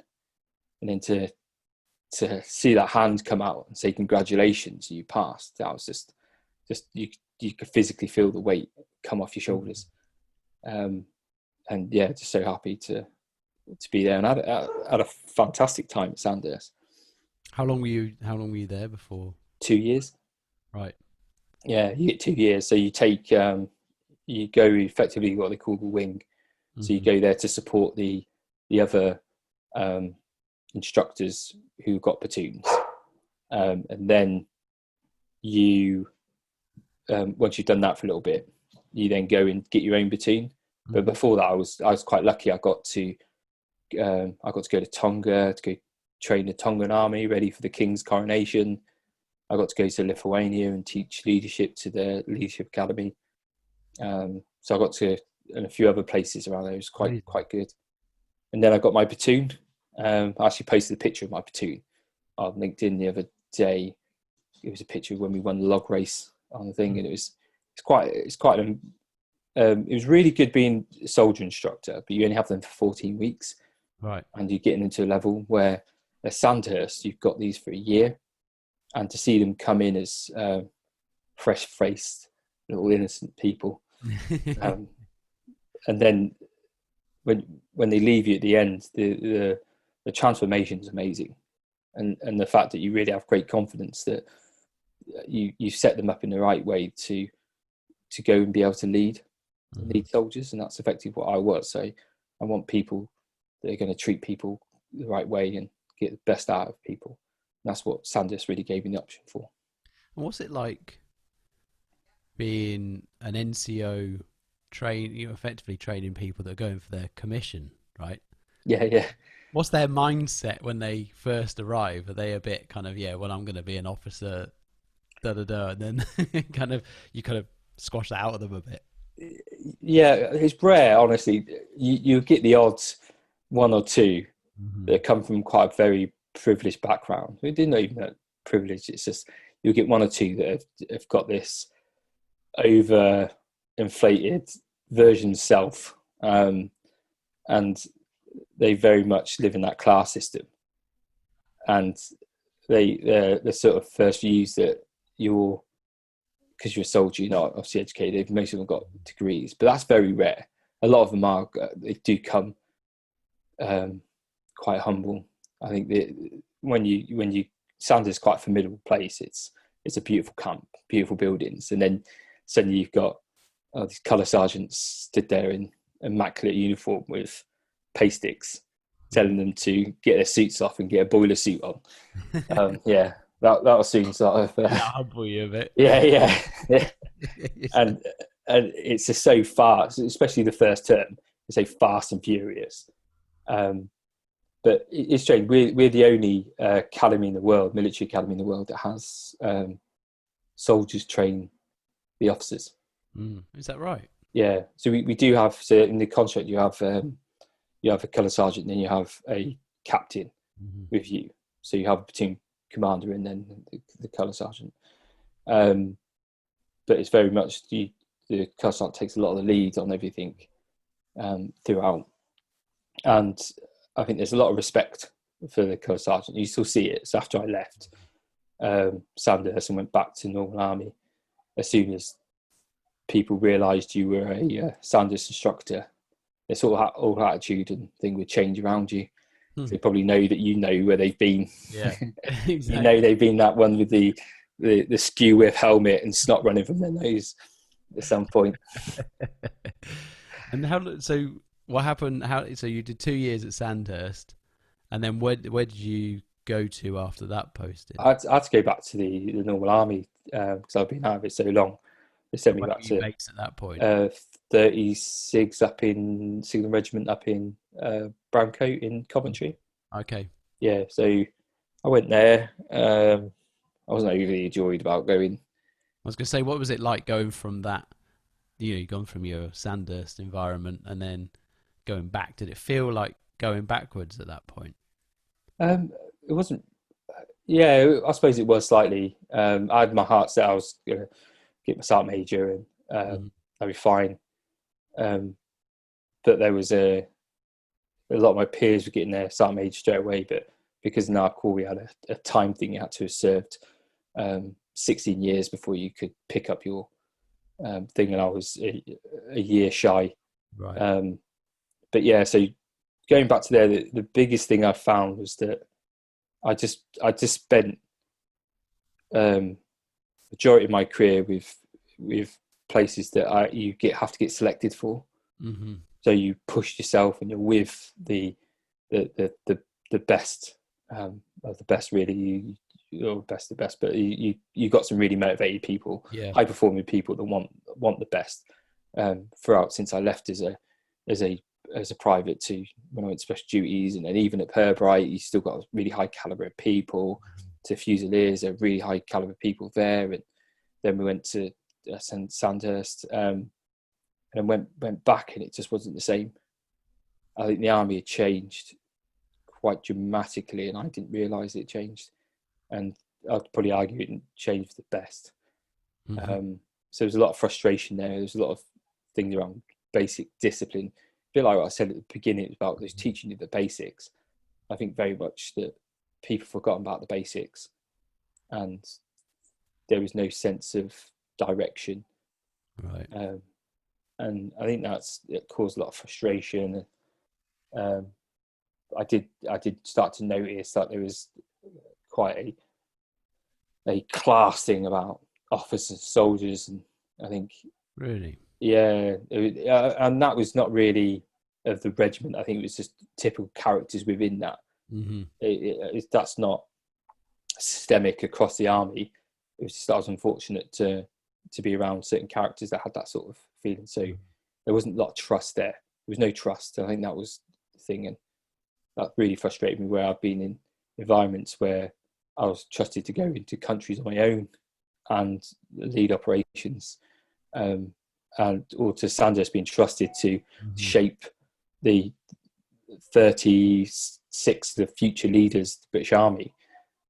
Speaker 2: and then to see that hand come out and say congratulations, you passed. That was just you could physically feel the weight come off your shoulders. And just so happy to be there, and I had a fantastic time at Sandhurst. How long were you there before? 2 years. Right. Yeah, you get 2 years. So you take you go effectively what they call the wing. So you go there to support the other instructors who got platoons, and then you once you've done that for a little bit, you then go and get your own platoon. But before that, I was quite lucky. I got to go to Tonga to go train the Tongan army ready for the King's coronation. I got to go to Lithuania and teach leadership to the Leadership Academy. So I got to, and a few other places around there. It was quite good. And then I got my platoon. I actually posted a picture of my platoon on LinkedIn the other day. It was a picture of when we won the log race on the thing, and it was really good being a soldier instructor, but you only have them for 14 weeks. Right. And you're getting into a level where at Sandhurst, you've got these for a year, and to see them come in as fresh-faced, little innocent people. And then when they leave you at the end, the transformation is amazing. And the fact that you really have great confidence that you set them up in the right way to go and be able to lead soldiers, and that's effectively what I was. So I want people that are going to treat people the right way and get the best out of people. And that's what Sandhurst really gave me the option for.
Speaker 1: And what's it like being an NCO effectively training people that are going for their commission, right?
Speaker 2: Yeah.
Speaker 1: What's their mindset when they first arrive? Are they a bit kind of, well, I'm going to be an officer, and then you kind of squash that out of them a bit?
Speaker 2: Yeah, it's rare, honestly. You get the odds one or two that come from quite a very privileged background. We didn't even know privilege. It's just you'll get one or two that have got this over inflated version of self, and they very much live in that class system, and they're sort of first views that because you're a soldier, you're not obviously educated. Most of them got degrees, but that's very rare. A lot of them they do come quite humble. I think that when you Sandhurst is quite a formidable place. It's a beautiful camp, beautiful buildings, and then suddenly you've got these colour sergeants stood there in immaculate uniform with pay sticks, telling them to get their suits off and get a boiler suit on. That'll soon sort of
Speaker 1: that'll humble you a bit.
Speaker 2: Yeah. and it's just so fast, especially the first term. It's so fast and furious. But it's strange. We're the only academy in the world, military academy in the world, that has soldiers train the officers.
Speaker 1: Is that right?
Speaker 2: Yeah. So we do have. So in the contract, you have a colour sergeant, then you have a captain with you. So you have a platoon commander and then the colour sergeant. But it's very much the colour sergeant takes a lot of the lead on everything throughout. And I think there's a lot of respect for the colour sergeant. You still see it. So after I left Sandhurst and went back to normal army, as soon as people realised you were a Sandhurst instructor, their sort of whole attitude and thing would change around you. So they probably know that you know where they've been.
Speaker 1: Yeah, exactly.
Speaker 2: You know they've been that one with the skew with helmet and snot running from their nose at some point.
Speaker 1: And so what happened? So you did 2 years at Sandhurst, and then where did you go to after that posting?
Speaker 2: I had to go back to the normal army because I've been out of it so long. They sent me back to
Speaker 1: base at that point.
Speaker 2: 36 up in Signal Regiment up in Browncoat in Coventry.
Speaker 1: Okay.
Speaker 2: Yeah, so I went there. I wasn't overly enjoyed about going.
Speaker 1: I was going to say, what was it like going from that? You've gone from your Sandhurst environment and then going back. Did it feel like going backwards at that point?
Speaker 2: It wasn't. Yeah, I suppose it was slightly. I had my heart set. I was going to get my sergeant major and I'd be fine. But there was a lot of my peers were getting their sergeant major straight away, but because in our corps we had a time thing, you had to have served 16 years before you could pick up your thing, and I was a year shy.
Speaker 1: Right.
Speaker 2: But yeah, so going back to there, the biggest thing I found was that I just spent majority of my career with places that you have to get selected for.
Speaker 1: Mm-hmm.
Speaker 2: So you push yourself, and you're with the best of the best. Really, you're best of the best. But you got some really motivated people, high performing people that want the best. Throughout since I left as a private to when I went to special duties, and then even at Pirbright, you still got really high caliber of people. To Fusiliers, there are really high caliber people there, and then we went to Sandhurst. And went back, and it just wasn't the same. I think the army had changed quite dramatically, and I didn't realise it changed. And I'd probably argue it changed for the best.
Speaker 1: Mm-hmm.
Speaker 2: So there's a lot of frustration there. There's a lot of things around basic discipline. A bit like what I said at the beginning, it was about those teaching you the basics. I think very much that people forgotten about the basics, and there was no sense of direction.
Speaker 1: Right.
Speaker 2: And I think it caused a lot of frustration. I did start to notice that there was quite a class thing about officers and soldiers, and I think
Speaker 1: really,
Speaker 2: yeah, and that was not really of the regiment. I think it was just typical characters within that. Mm-hmm. That's not systemic across the army. It was just I was unfortunate to be around certain characters that had that sort of feeling. So there wasn't a lot of trust there. There was no trust. And I think that was the thing. And that really frustrated me, where I've been in environments where I was trusted to go into countries on my own and lead operations, and or to Sandhurst being trusted to shape the 36 the future leaders of the British Army,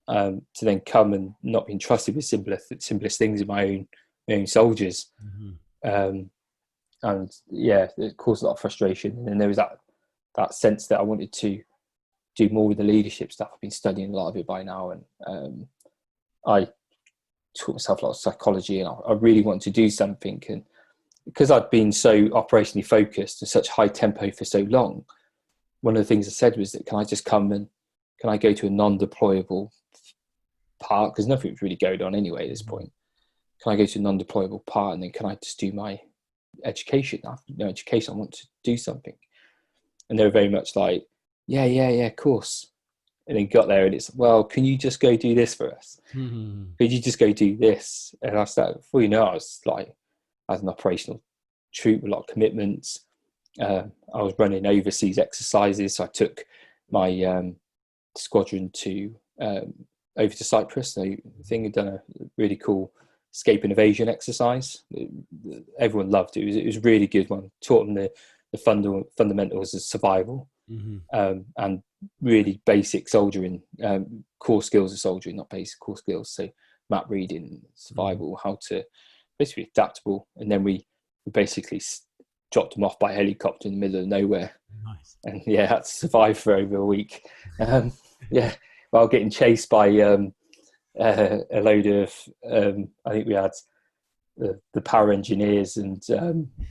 Speaker 2: to then come and not being trusted with simplest things in my own soldiers. And yeah, it caused a lot of frustration. And then there was that sense that I wanted to do more with the leadership stuff. I've been studying a lot of it by now, and I taught myself a lot of psychology, and I really wanted to do something. And because I'd been so operationally focused and such high tempo for so long, one of the things I said was that, can I just come and can I go to a non-deployable part? Because nothing was really going on anyway at this point. Can I go to a non-deployable part, and then can I just do my education? I have no education. I want to do something. And they were very much like, yeah, of course. And then got there, and it's, well, can you just go do this for us? Could you just go do this? And I started, before you know, I was like, as an operational troop with a lot of commitments. I was running overseas exercises. So I took my squadron to over to Cyprus. So I think I'd done a really cool escape and evasion exercise. Everyone loved it. It was a really good one. Taught them the fundamentals of survival, and really basic soldiering, core skills of soldiering, not basic core skills. So map reading, survival, how to basically adaptable. And then we basically dropped them off by helicopter in the middle of nowhere. And yeah, had to survive for over a week. Yeah, while getting chased by a load of, I think we had the power engineers and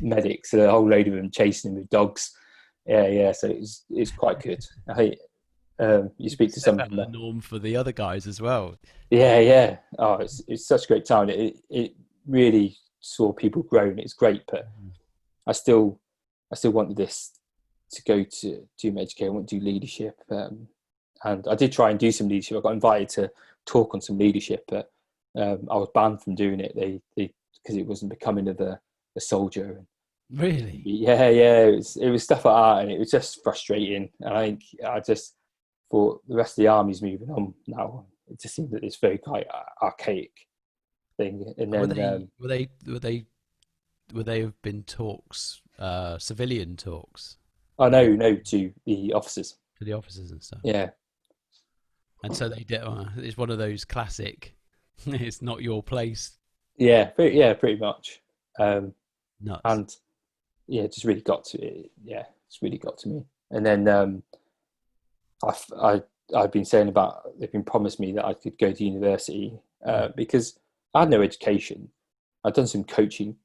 Speaker 2: medics, a whole load of them chasing him with dogs. Yeah. So it's quite good. I think you speak to someone.
Speaker 1: The norm for the other guys as well.
Speaker 2: Yeah. Oh, it's such a great time. It really saw people grow, and it's great. But I still wanted this to go to do my education. I want to do leadership, and I did try and do some leadership. I got invited to talk on some leadership, but I was banned from doing it. They because it wasn't becoming of a soldier.
Speaker 1: Really?
Speaker 2: Yeah. It was stuff like that, and it was just frustrating. And I just thought the rest of the army's moving on now. It just seemed that it's very quite archaic thing. And then would they have been talks, civilian talks? Oh no, to the officers.
Speaker 1: To the officers and stuff.
Speaker 2: Yeah.
Speaker 1: And so they did. It's one of those classic. It's not your place.
Speaker 2: Yeah, pretty much.
Speaker 1: Nuts.
Speaker 2: And yeah, it just really got to it. Yeah, it's really got to me. And then I've been saying about, they've been promised me that I could go to university because I had no education. I'd done some coaching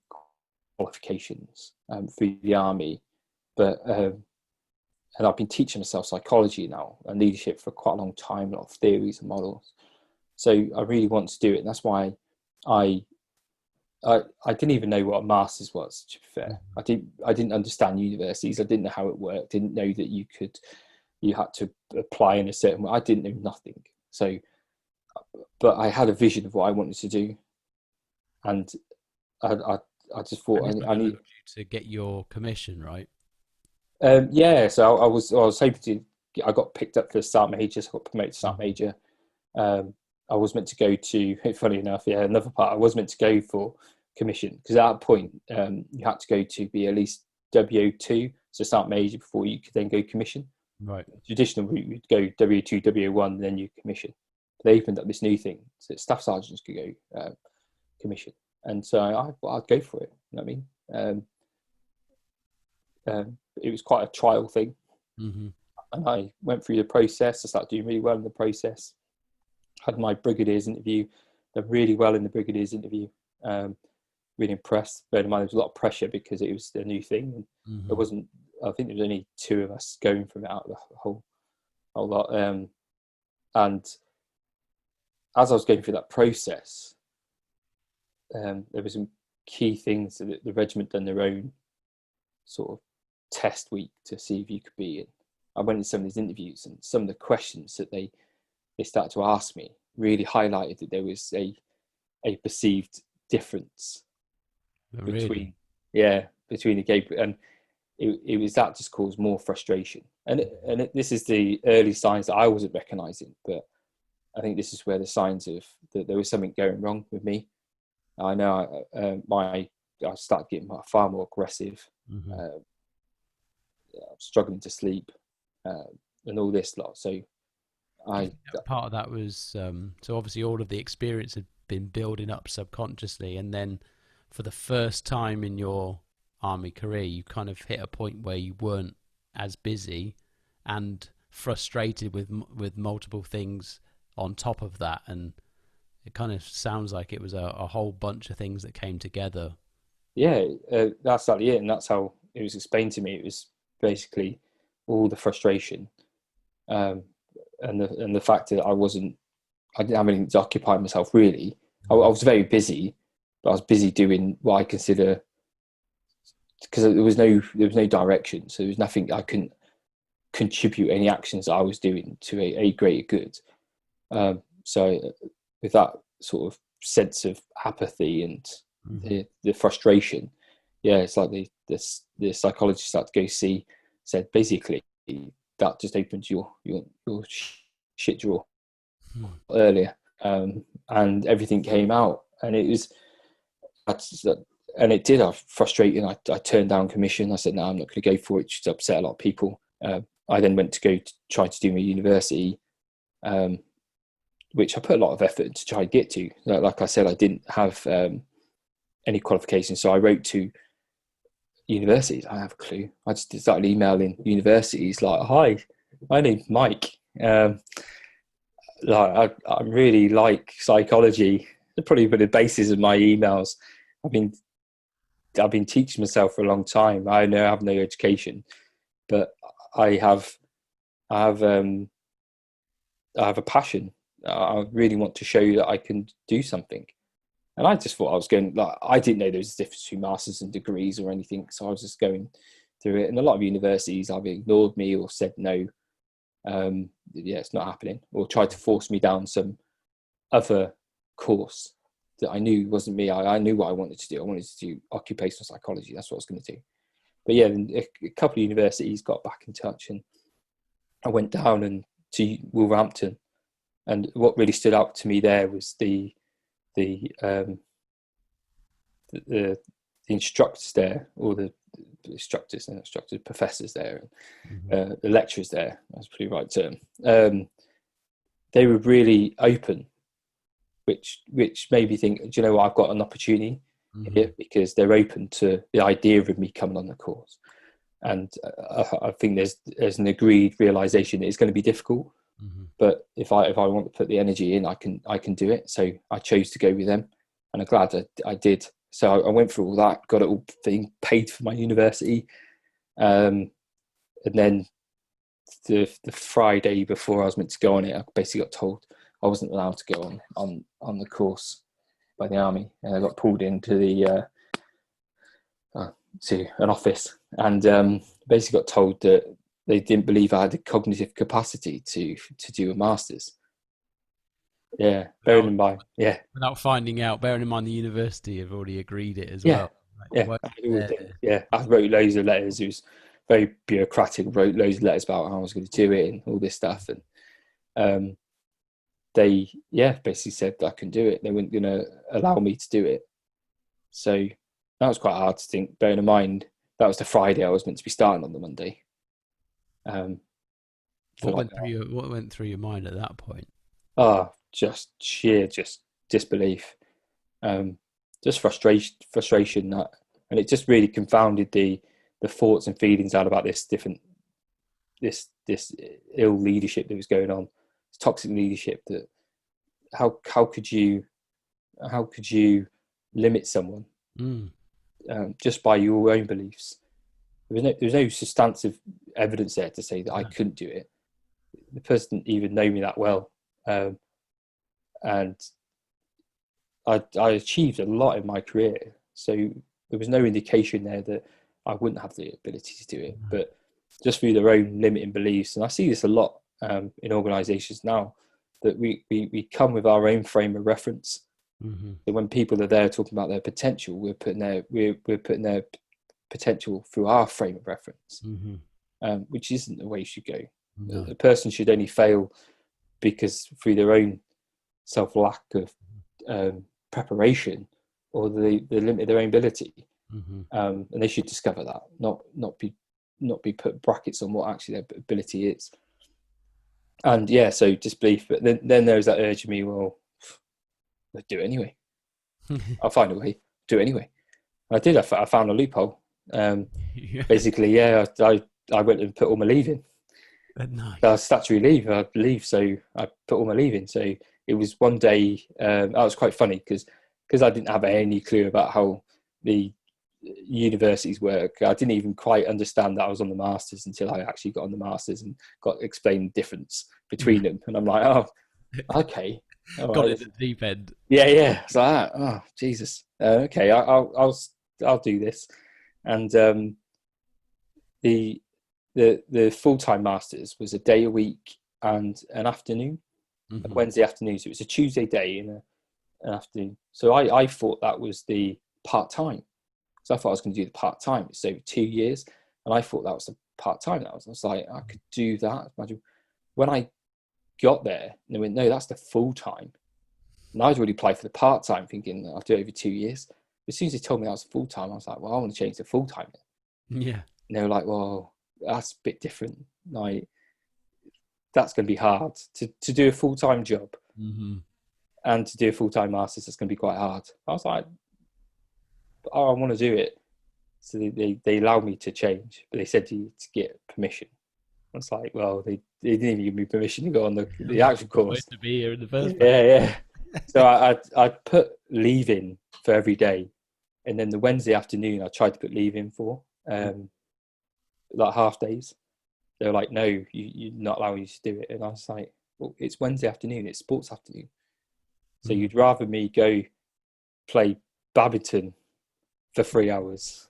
Speaker 2: qualifications through the army, but and I've been teaching myself psychology now and leadership for quite a long time, a lot of theories and models. So I really want to do it, and that's why I didn't even know what a master's was, to be fair. I didn't understand universities. I didn't know how it worked. Didn't know that you had to apply in a certain way. I didn't know nothing. So, but I had a vision of what I wanted to do, and I just thought I need
Speaker 1: to get your commission, right?
Speaker 2: Yeah. So I was hoping to. I got picked up for the Sergeant Major. So I got promoted to Sergeant Major. I was meant to go to, funny enough, another part, I was meant to go for commission, because at that point you had to go to be at least WO2, so Sergeant Major, before you could then go commission.
Speaker 1: Right.
Speaker 2: Traditional route, you'd go WO2, WO1, then you commission. But they opened up this new thing, so staff sergeants could go commission. And so I'd go for it, you know what I mean? It was quite a trial thing.
Speaker 1: Mm-hmm.
Speaker 2: And I went through the process. I started doing really well in the process. Had my brigadier's interview, done really well in the brigadier's interview. Really impressed. Bear in mind, there was a lot of pressure because it was a new thing. And there wasn't, I think there was only 2 of us going from it out of the whole lot. And as I was going through that process, there were some key things that the regiment done their own sort of test week to see if you could be in. I went in some of these interviews, and some of the questions that they started to ask me really highlighted that there was a perceived difference between the gay, and it was that just caused more frustration. And this is the early signs that I wasn't recognizing, but I think this is where the signs of that there was something going wrong with me. I know I started getting far more aggressive, struggling to sleep, and all this lot. So
Speaker 1: part of that was so obviously all of the experience had been building up subconsciously, and then for the first time in your army career, you kind of hit a point where you weren't as busy and frustrated with multiple things on top of that, and it kind of sounds like it was a whole bunch of things that came together.
Speaker 2: Yeah, that's exactly it, and that's how it was explained to me. It was basically all the frustration, and the fact that I didn't have anything to occupy myself really. I was very busy, but I was busy doing what I consider, because there was no direction, so there was nothing I couldn't contribute any actions that I was doing to a greater good. So with that sort of sense of apathy and the frustration, it's like the psychologist started to go see, said basically that just opens your shit drawer earlier, and everything came out, and it was, and it did. I was frustrated. I turned down commission. I said, no, I'm not going to go for it. It just upset a lot of people. I then went to go to try to do my university, which I put a lot of effort to try and get to. Like I said, I didn't have any qualifications, so I wrote to universities, I don't have a clue. I just started emailing universities like, "Hi, my name's Mike. I really like psychology." Probably for the basis of my emails. I've been teaching myself for a long time. I have no education, but I have a passion. I really want to show you that I can do something. And I just thought I was going, like, I didn't know there was a difference between masters and degrees or anything. So I was just going through it. And a lot of universities either ignored me or said no, it's not happening, or tried to force me down some other course that I knew wasn't me. I knew what I wanted to do. I wanted to do occupational psychology. That's what I was going to do. But yeah, a couple of universities got back in touch, and I went down to Wolverhampton. And what really stood out to me there was the instructors there, or the professors there, the lecturers there. That's a pretty right term. They were really open, which made me think, do you know what, I've got an opportunity here, because they're open to the idea of me coming on the course. And I think there's an agreed realization that it's going to be difficult. But if I want to put the energy in, I can do it. So I chose to go with them, and I'm glad I did. So I went through all that, got it all thing paid for my university, and then the Friday before I was meant to go on it, I basically got told I wasn't allowed to go on the course by the army, and I got pulled into the to an office, and basically got told that they didn't believe I had the cognitive capacity to do a master's. Yeah, bearing in mind, yeah.
Speaker 1: Without finding out, bearing in mind the university have already agreed it as
Speaker 2: well.
Speaker 1: Yeah.
Speaker 2: I wrote loads of letters. It was very bureaucratic. Wrote loads of letters about how I was going to do it and all this stuff, and they basically said that I can do it. They weren't going to allow me to do it. So that was quite hard to think. Bearing in mind that was the Friday I was meant to be starting on the Monday.
Speaker 1: What went through your mind at that point?
Speaker 2: Just sheer disbelief, just frustration that, and it just really confounded the thoughts and feelings out about this ill leadership that was going on, this toxic leadership. That how could you limit someone just by your own beliefs? There was no substantive evidence there to say that I couldn't do it. The person didn't even know me that well, and I achieved a lot in my career. So there was no indication there that I wouldn't have the ability to do it. But just through their own limiting beliefs, and I see this a lot in organisations now, that we come with our own frame of reference. So when people are there talking about their potential, we're putting their potential through our frame of reference, which isn't the way you should go. No. The person should only fail because through their own lack of preparation, or the limit of their own ability, and they should discover that, not be put brackets on what actually their ability is. And so disbelief. But then there's that urge in me, well, I'll do it anyway. I'll find a way, do it anyway. And I did. I found a loophole. Basically, I went and put all my leave in. Nice. Statutory leave, I believe. So I put all my leave in. So it was one day. That was quite funny because I didn't have any clue about how the universities work. I didn't even quite understand that I was on the masters until I actually got on the masters and got explained the difference between them. And I'm like, oh, okay.
Speaker 1: Got it at the deep end.
Speaker 2: Yeah. It's like, oh, Jesus. Okay, I'll do this. And the full-time masters was a day a week and an afternoon, a Wednesday afternoon. So it was a Tuesday day and an afternoon. So I thought that was the part-time. So I thought I was going to do the part-time. It's over 2 years. And I thought that was the part-time. I was like, I could do that. Imagine when I got there, they went, no, that's the full-time. And I'd already applied for the part-time thinking I'll do it over 2 years. As soon as they told me that was full-time, I was like, well, I want to change to full-time.
Speaker 1: Yeah.
Speaker 2: And they were like, well, that's a bit different. Like, that's going to be hard to do a full-time job and to do a full-time master's. That's going to be quite hard. I was like, I want to do it. So they allowed me to change, but they said to get permission. I was like, well, they didn't even give me permission to go on the actual course.
Speaker 1: To be here in the first place.
Speaker 2: Yeah. So I'd put leave in for every day, and then the Wednesday afternoon I tried to put leave in for like half days. They were like, no, you're not allowing you to do it. And I was like, well, it's Wednesday afternoon, it's sports afternoon. So you'd rather me go play badminton for 3 hours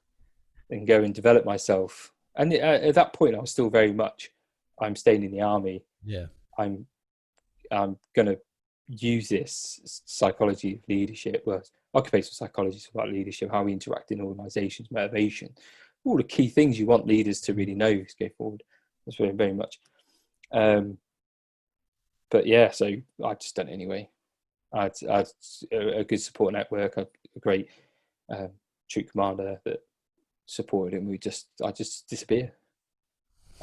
Speaker 2: and go and develop myself. And at that point, I was still very much, I'm staying in the army.
Speaker 1: Yeah.
Speaker 2: I'm going to use this psychology of leadership, well, occupational psychology is about leadership, how we interact in organizations, motivation, all the key things you want leaders to really know to go forward. That's very, very much. But yeah, so I just done it anyway. I had a good support network, a great troop commander that supported him. I just disappear.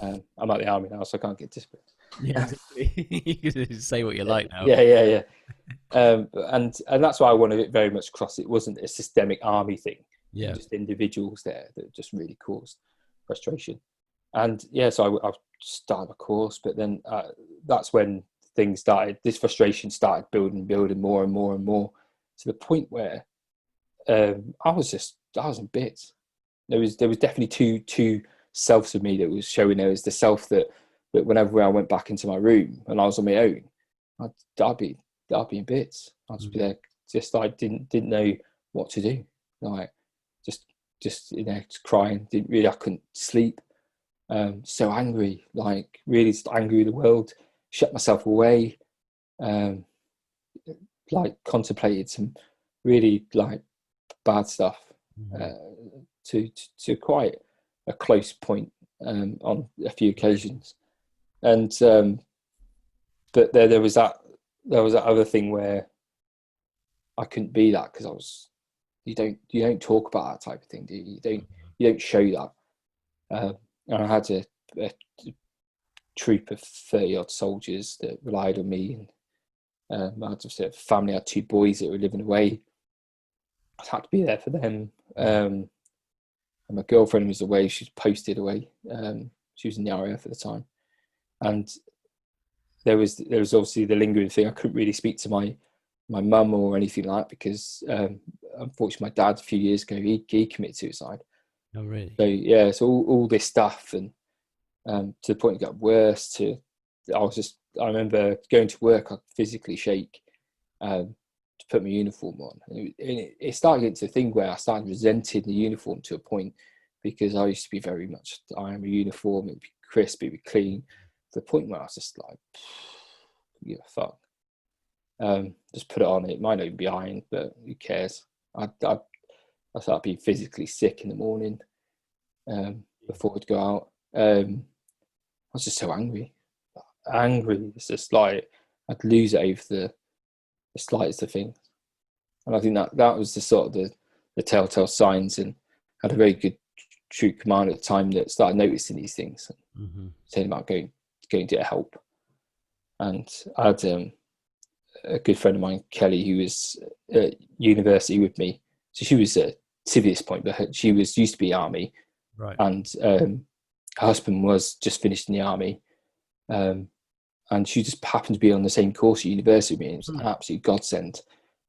Speaker 2: I'm at the army now, so I can't get disciplined.
Speaker 1: Yeah, exactly. You can say what you like now.
Speaker 2: Yeah. And that's why I wanted it very much across. It wasn't a systemic army thing.
Speaker 1: Yeah.
Speaker 2: Just individuals there that just really caused frustration. And yeah, so I started my course, but then that's when things started. This frustration started building more and more and more, to the point where I was in bits. There was definitely two selves of me that was showing. There was the self that whenever I went back into my room and I was on my own, I'd be in bits. I'd just be there, just I didn't know what to do. Like just just crying. I couldn't sleep. So angry, like really angry with the world. Shut myself away. Like contemplated some really like bad stuff to quite a close point on a few occasions. And but there was that other thing where I couldn't be that, because you don't talk about that type of thing, do you? You don't show that. And I had a troop of 30 odd soldiers that relied on me, and I had a family. I had 2 boys that were living away. I had to be there for them. And my girlfriend was away. She was posted away. She was in the RAF at the time. And there was obviously the lingering thing. I couldn't really speak to my mum or anything like that, because unfortunately my dad a few years ago, he committed suicide.
Speaker 1: Oh, really?
Speaker 2: So yeah, so all this stuff, and to the point it got worse. I remember going to work, I'd physically shake to put my uniform on. And it started getting to a thing where I started resenting the uniform to a point, because I used to be very much, I am a uniform, it'd be crisp, it'd be clean, to the point where I was just like, give a fuck. Just put it on. It might not even be ironed, but who cares? I started being physically sick in the morning before I'd go out. I was just so angry. It's just like I'd lose it over the slightest of things. And I think that was the sort of the telltale signs, and I had a very good troop commander at the time that started noticing these things, and saying about going to get help. And I had a good friend of mine, Kelly, who was at university with me. So she was at civviest point, but she used to be army,
Speaker 1: right?
Speaker 2: And her husband was just finished in the army, and she just happened to be on the same course at university with me. It was an absolute godsend,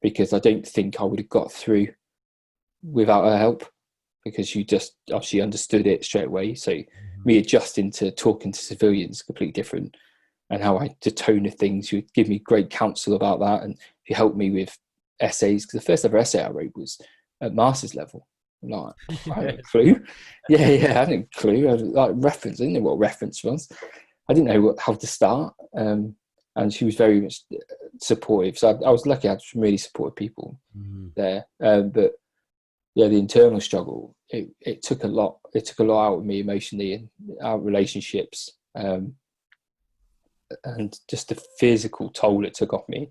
Speaker 2: because I don't think I would have got through without her help, because she just obviously understood it straight away. So me adjusting to talking to civilians completely different, and how the tone of things. She would give me great counsel about that, and she helped me with essays, because the first ever essay I wrote was at master's level. Like, I had a clue. Yeah, I had a clue. I like reference. I didn't know what reference was. I didn't know how to start. And she was very much supportive. So I was lucky. I had some really supportive people there. But yeah, the internal struggle, it took a lot. It took a lot out of me emotionally, and our relationships, and just the physical toll it took off me,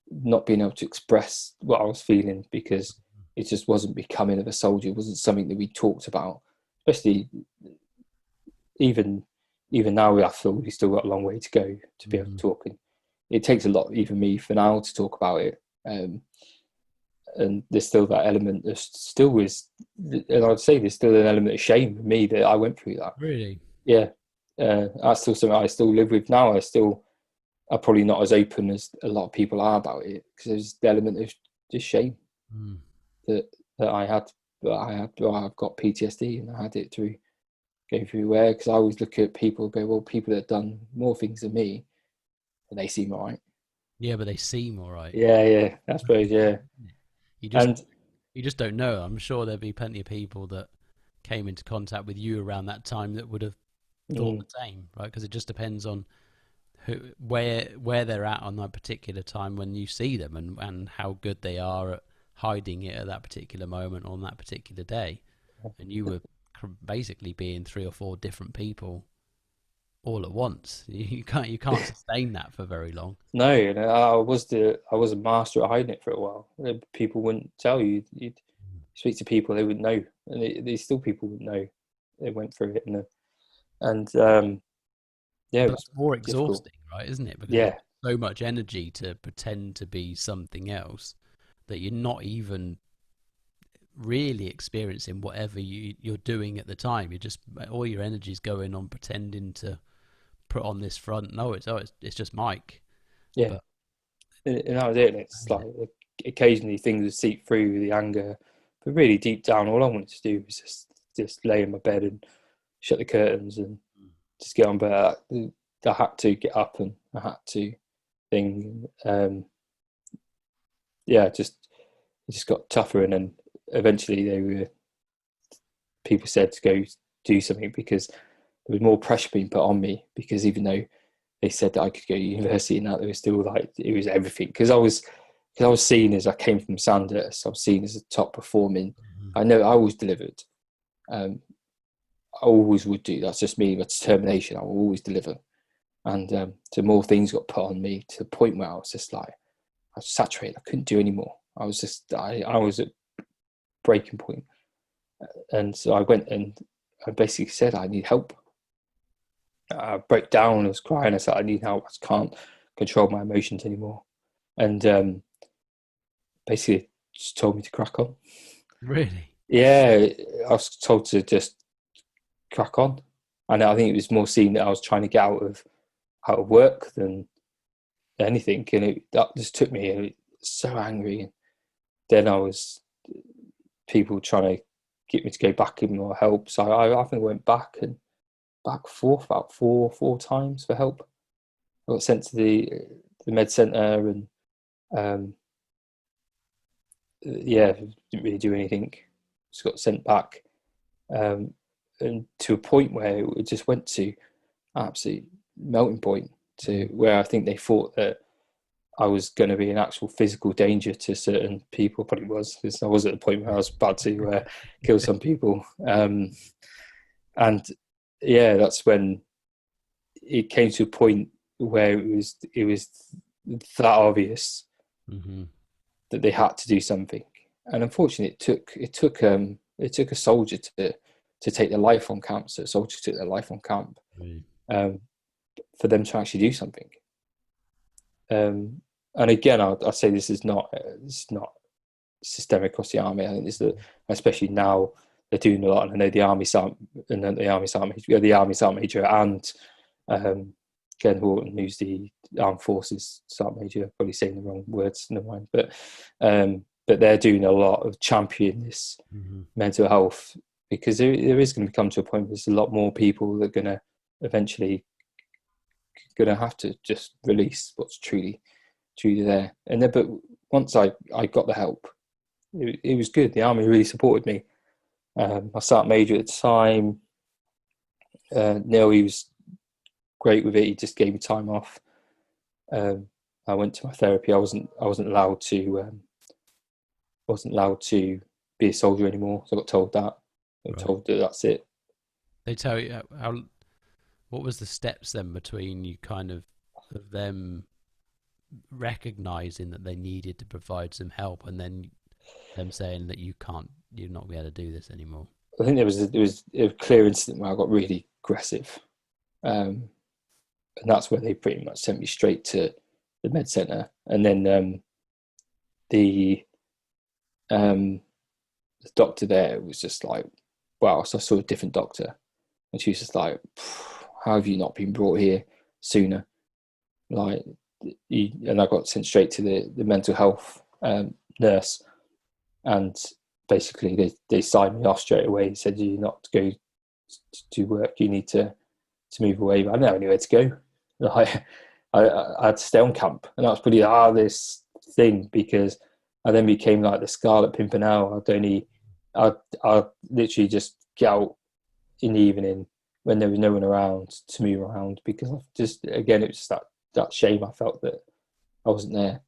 Speaker 2: not being able to express what I was feeling, because it just wasn't becoming of a soldier. It wasn't something that we talked about, especially even now. I feel we've still got a long way to go to be able to talk, and it takes a lot, even me, for now, to talk about it. and there's still that element. There's still is, and I'd say there's still an element of shame for me that I went through that.
Speaker 1: Really?
Speaker 2: Yeah, that's still something I still live with now. I'm probably not as open as a lot of people are about it, because there's the element of just shame that I had. Well, I've got PTSD, and I had it through going through where, because I always look at people and go, well, people that have done more things than me, and they seem all right.
Speaker 1: Yeah, but they seem all right.
Speaker 2: Yeah, I suppose, yeah.
Speaker 1: You just don't know. I'm sure there'd be plenty of people that came into contact with you around that time that would have thought the same, right? Because it just depends on where they're at on that particular time when you see them, and how good they are at hiding it at that particular moment on that particular day. And you were basically being 3 or 4 different people all at once. You can't sustain that for very long.
Speaker 2: No, and I was a master at hiding it for a while. People wouldn't tell you. You'd speak to people, they wouldn't know, and they still people wouldn't know they went through it. Yeah,
Speaker 1: but it's more exhausting,
Speaker 2: difficult.
Speaker 1: right? Isn't it? Because
Speaker 2: Yeah,
Speaker 1: so much energy to pretend to be something else that you're not even really experiencing whatever you're doing at the time. You just, all your energy's going on pretending to put on this front. No, it's just Mike.
Speaker 2: yeah,
Speaker 1: But,
Speaker 2: and that was it. And it's like occasionally things would seep through the anger, but really deep down, all I wanted to do was just lay in my bed and shut the curtains and just get on. But I had to get up, and I had to think. Yeah, it just got tougher, and then eventually people said to go do something, because there was more pressure being put on me, because even though they said that I could go to university and that, there was still like, it was everything, because I was seen as, I came from Sandhurst, I was seen as a top performing. I know I always delivered. I always would do. That's just me, my determination. I will always deliver. And so more things got put on me, to the point where I was just like, I was saturated. I couldn't do anymore. I was at breaking point. And so I went and I basically said, I need help. I broke down, I was crying, I said, I need help, I can't control my emotions anymore. And basically just told me to crack on.
Speaker 1: really?
Speaker 2: Yeah, I was told to just crack on. And I think it was more seen that I was trying to get out of work than anything. And that just took me, and it was so angry. And then I was people trying to get me to go back in more help. So I think I went back forth about four times for help. I got sent to the med centre, and didn't really do anything. Just got sent back, and to a point where it just went to absolute melting point, to where I think they thought that I was going to be an actual physical danger to certain people. Probably was, because I was at the point where I was about to kill some people. And yeah, that's when it came to a point where it was that obvious that they had to do something. And unfortunately, it took a soldier to take their life on camp. So soldiers took their life on camp for them to actually do something. And again, I'd say this is not systemic across the army. I think this is especially now they're doing a lot. And I know the army sergeant major, and Ken Horton, who's the armed forces sergeant major, probably saying the wrong words, never mind. But they're doing a lot of championing this mental health, because there is going to come to a point where there's a lot more people that are going to eventually have to just release what's truly there. And then, but once I got the help, it was good. The army really supported me. My sergeant major at the time, Neil, he was great with it. He just gave me time off. I went to my therapy. I wasn't allowed to be a soldier anymore. So I got told that. I got told that that's it.
Speaker 1: They tell you what was the steps then between you kind of them recognizing that they needed to provide some help, and then them saying that you're not be able to do this anymore?
Speaker 2: I think there was a clear incident where I got really aggressive, and that's where they pretty much sent me straight to the med centre. And then the doctor there was just like, wow. So I saw a different doctor, and she was just like, how have you not been brought here sooner? Like, and I got sent straight to the mental health nurse, and basically they signed me off straight away. He said, you're not to go to work, you need to move away. But I didn't have anywhere to go. Like, I had to stay on camp, and that was pretty the hardest thing, because I then became like the Scarlet Pimpernel. I'd literally just get out in the evening when there was no one around to move around, because I just, again, it was just that shame I felt that I wasn't there.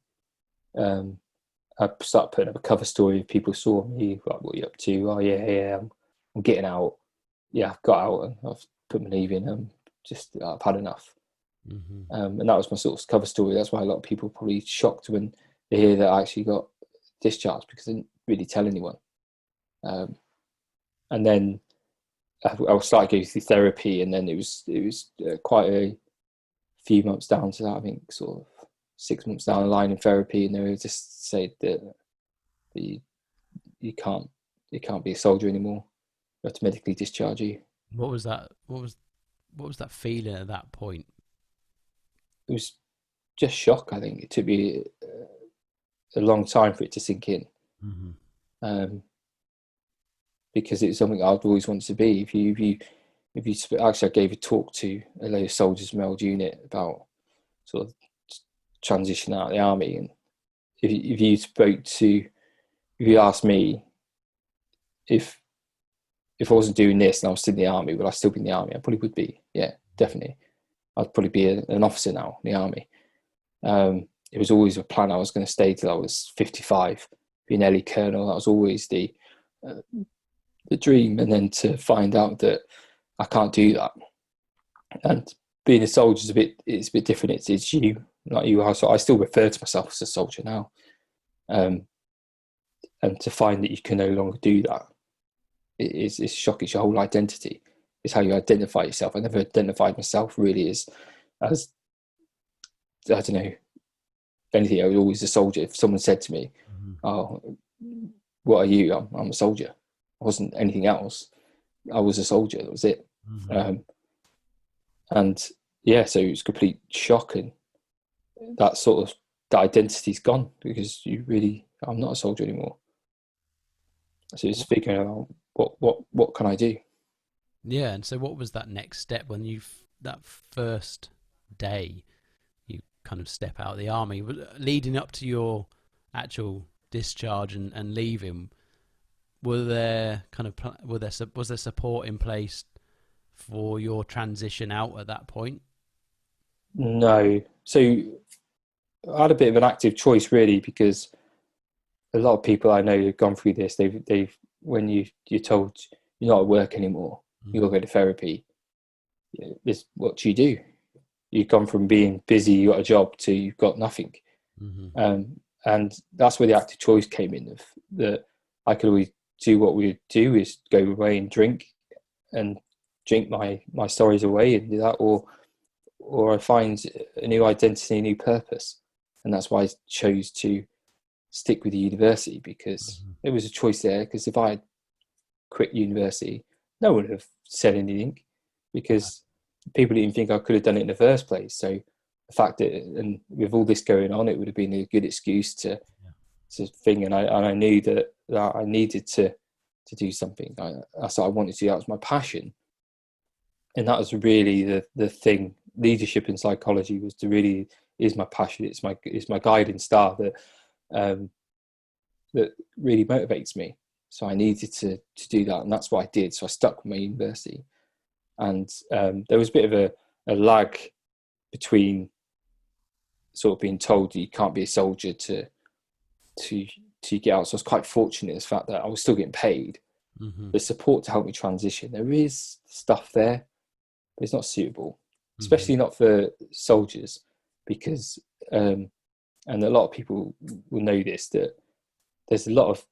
Speaker 2: I started putting up a cover story. People saw me, like, what are you up to? Oh yeah, I'm getting out. Yeah, I've got out and I've put my leave in. I've had enough.
Speaker 1: Mm-hmm.
Speaker 2: And that was my sort of cover story. That's why a lot of people are probably shocked when they hear that I actually got discharged, because I didn't really tell anyone. And then I started going through therapy, and then it was quite a few months down to that. I think sort of 6 months down the line in therapy, and they were just said that you can't be a soldier anymore. We have to medically discharge you.
Speaker 1: What was that? What was that feeling at that point?
Speaker 2: It was just shock. I think it took me a long time for it to sink in.
Speaker 1: Mm-hmm.
Speaker 2: Because it's something I'd always wanted to be. If you actually, I gave a talk to a load of soldiers from Meld Unit about sort of transition out of the army, and if you asked me if I wasn't doing this and I was still in the army, would I still be in the army? I probably would be. Yeah, definitely. I'd probably be an officer now in the army. It was always a plan. I was going to stay till I was 55, be an LE colonel. That was always the dream. And then to find out that I can't do that, and being a soldier is a bit different. It's you, not you are. So I still refer to myself as a soldier now. And to find that you can no longer do that, it's shocking. It's your whole identity. It's how you identify yourself. I never identified myself really as I don't know, anything. I was always a soldier. If someone said to me,
Speaker 1: Mm-hmm.
Speaker 2: "Oh, what are you?" I'm a soldier. I wasn't anything else. I was a soldier. That was it.
Speaker 1: Mm-hmm.
Speaker 2: And yeah, so it was complete shock, and that sort of that identity's gone, because I'm not a soldier anymore. So it's figuring out what can I do.
Speaker 1: Yeah, and so what was that next step when that first day you kind of step out of the army, leading up to your actual discharge and leaving? Was there support in place for your transition out at that point?
Speaker 2: No. So I had a bit of an active choice really, because a lot of people I know who've gone through this, they've when you're told you're not at work anymore, you got to go to therapy. What do? You've gone from being busy, you got a job, to you've got nothing.
Speaker 1: Mm-hmm.
Speaker 2: And that's where the active choice came in, of that I could always do what we do, is go away and drink my stories away and do that, or I find a new identity, a new purpose. And that's why I chose to stick with the university, because there was a choice there. Because if I had quit university, no one would have said anything, because people didn't think I could have done it in the first place. So the fact that, and with all this going on, it would have been a good excuse to thing. And I knew that I needed to do something. I wanted to do. That was my passion, and that was really the thing. Leadership in psychology is my passion. It's my guiding star that really motivates me. So I needed to do that, and that's what I did. So I stuck with my university, and there was a bit of a lag between sort of being told that you can't be a soldier to get out. So I was quite fortunate in the fact that I was still getting paid.
Speaker 1: Mm-hmm.
Speaker 2: The support to help me transition, there is stuff there, but it's not suitable, especially not for soldiers, because and a lot of people will know this, that there's a lot of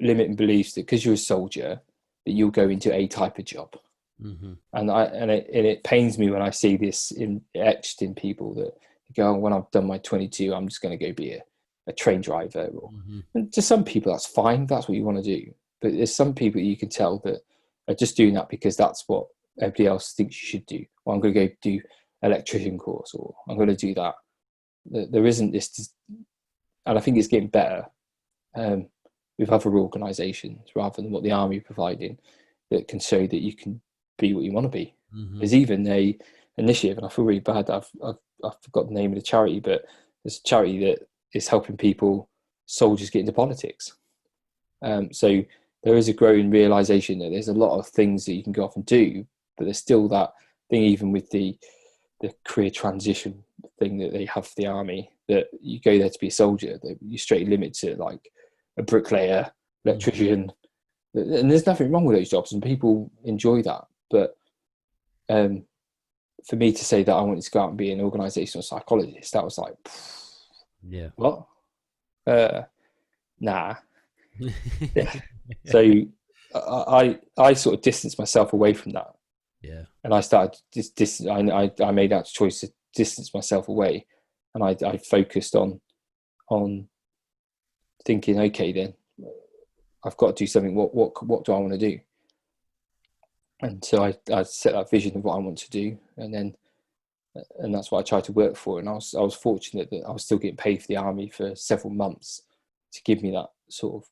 Speaker 2: limiting beliefs that because you're a soldier that you'll go into a type of job.
Speaker 1: Mm-hmm.
Speaker 2: And it pains me when I see this etched in people, that go, when I've done my 22, I'm just going to go be a train driver. Or, and to some people, that's fine. That's what you want to do. But there's some people you can tell that are just doing that because that's what everybody else thinks you should do. Well, I'm going to go do electrician course, or I'm going to do that. There isn't this, and I think it's getting better with other organisations rather than what the army are providing, that can show that you can be what you want to be. There's even a initiative, and I feel really bad that I've forgot the name of the charity, but there's a charity that is helping soldiers get into politics. So there is a growing realisation that there's a lot of things that you can go off and do, but there's still that thing, even with the career transition thing that they have for the army, that you go there to be a soldier, that you straight limit to like a bricklayer, electrician, and there's nothing wrong with those jobs, and people enjoy that. But for me to say that I wanted to go out and be an organisational psychologist, that was like, what? Nah. Yeah. So I sort of distanced myself away from that.
Speaker 1: Yeah.
Speaker 2: And I started I made that choice to distance myself away, and I focused on thinking, okay, then I've got to do something. What do I want to do? And so I set that vision of what I want to do, and that's what I tried to work for. And I was fortunate that I was still getting paid for the army for several months to give me that sort of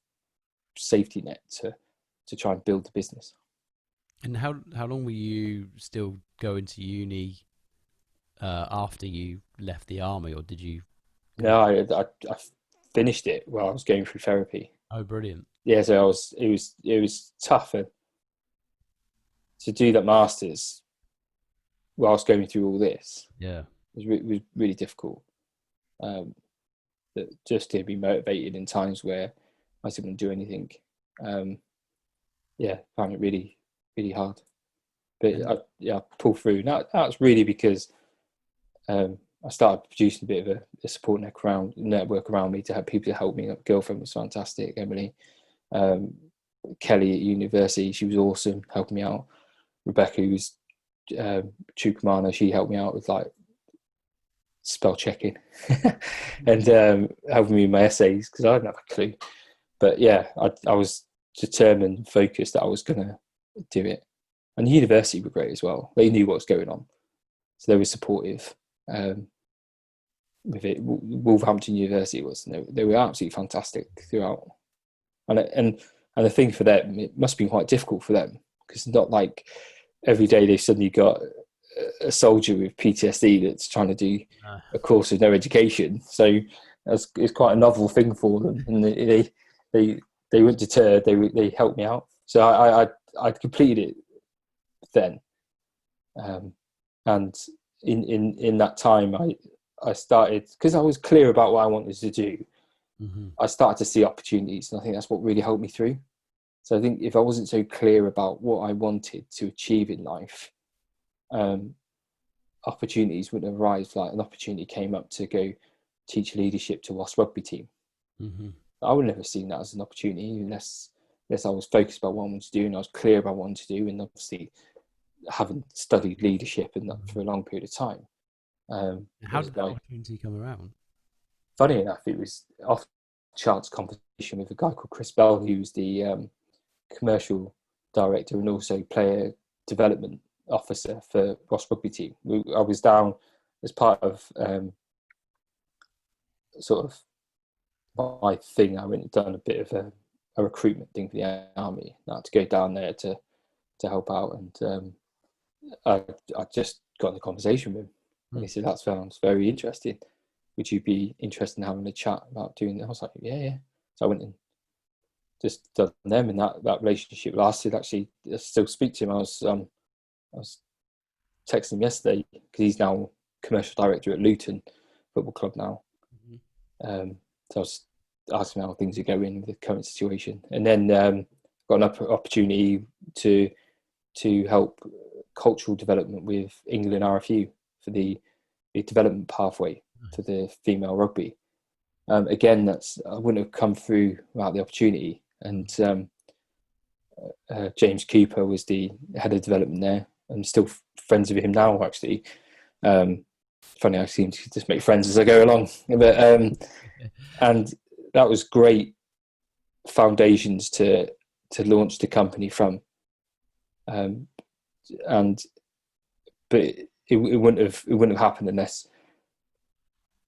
Speaker 2: safety net to try and build the business.
Speaker 1: And how long were you still going to uni after you left the army, or did you?
Speaker 2: No, I finished it while I was going through therapy.
Speaker 1: Oh, brilliant!
Speaker 2: Yeah, so it was tough to do that masters whilst going through all this.
Speaker 1: Yeah,
Speaker 2: it was really difficult. That just to be motivated in times where I didn't want to do anything. Yeah, found it really, really hard. But I pulled through. That's really because I started producing a bit of a support network around me to have people to help me. My girlfriend was fantastic, Emily. Kelly at university, she was awesome, helping me out. Rebecca, who's troop commander, she helped me out with like spell checking and helping me with my essays because I didn't have a clue. But yeah, I was determined and focused that I was going to do it. And the university were great as well. They knew what was going on, so they were supportive with it. Wolverhampton University they were absolutely fantastic throughout. And the thing for them, it must have been quite difficult for them, because it's not like every day they've suddenly got a soldier with PTSD that's trying to do a course of no education. So it's quite a novel thing for them, and they weren't deterred. They helped me out. So I completed it then, and in that time I started, because I was clear about what I wanted to do. I started to see opportunities, and I think that's what really helped me through. So I think if I wasn't so clear about what I wanted to achieve in life, opportunities wouldn't have arisen. Like an opportunity came up to go teach leadership to Wasp rugby team. I would never have seen that as an opportunity unless I was focused about what I wanted to do, and I was clear about what I wanted to do, and obviously having studied leadership and that for a long period of time.
Speaker 1: How did that opportunity come around?
Speaker 2: Funny enough, it was off chance conversation with a guy called Chris Bell, who's the commercial director and also player development officer for Wasp rugby team. I was down as part of sort of my thing. I went and done a bit of a recruitment thing for the army. I had to go down there to help out, and I just got in a conversation with him, and he said, "That sounds very interesting. Would you be interested in having a chat about doing that?" I was like, yeah. So I went and just done them, and that relationship lasted. Actually, I still speak to him. I was texting him yesterday because he's now commercial director at Luton Football Club now. So I was asking how things are going with the current situation, and then got an opportunity to help cultural development with England RFU for the development pathway for the female rugby. Again, I wouldn't have come through without the opportunity. And James Cooper was the head of development there. I'm still friends with him now, actually. funny, I seem to just make friends as I go along. But and that was great foundations to launch the company from. But it wouldn't have happened unless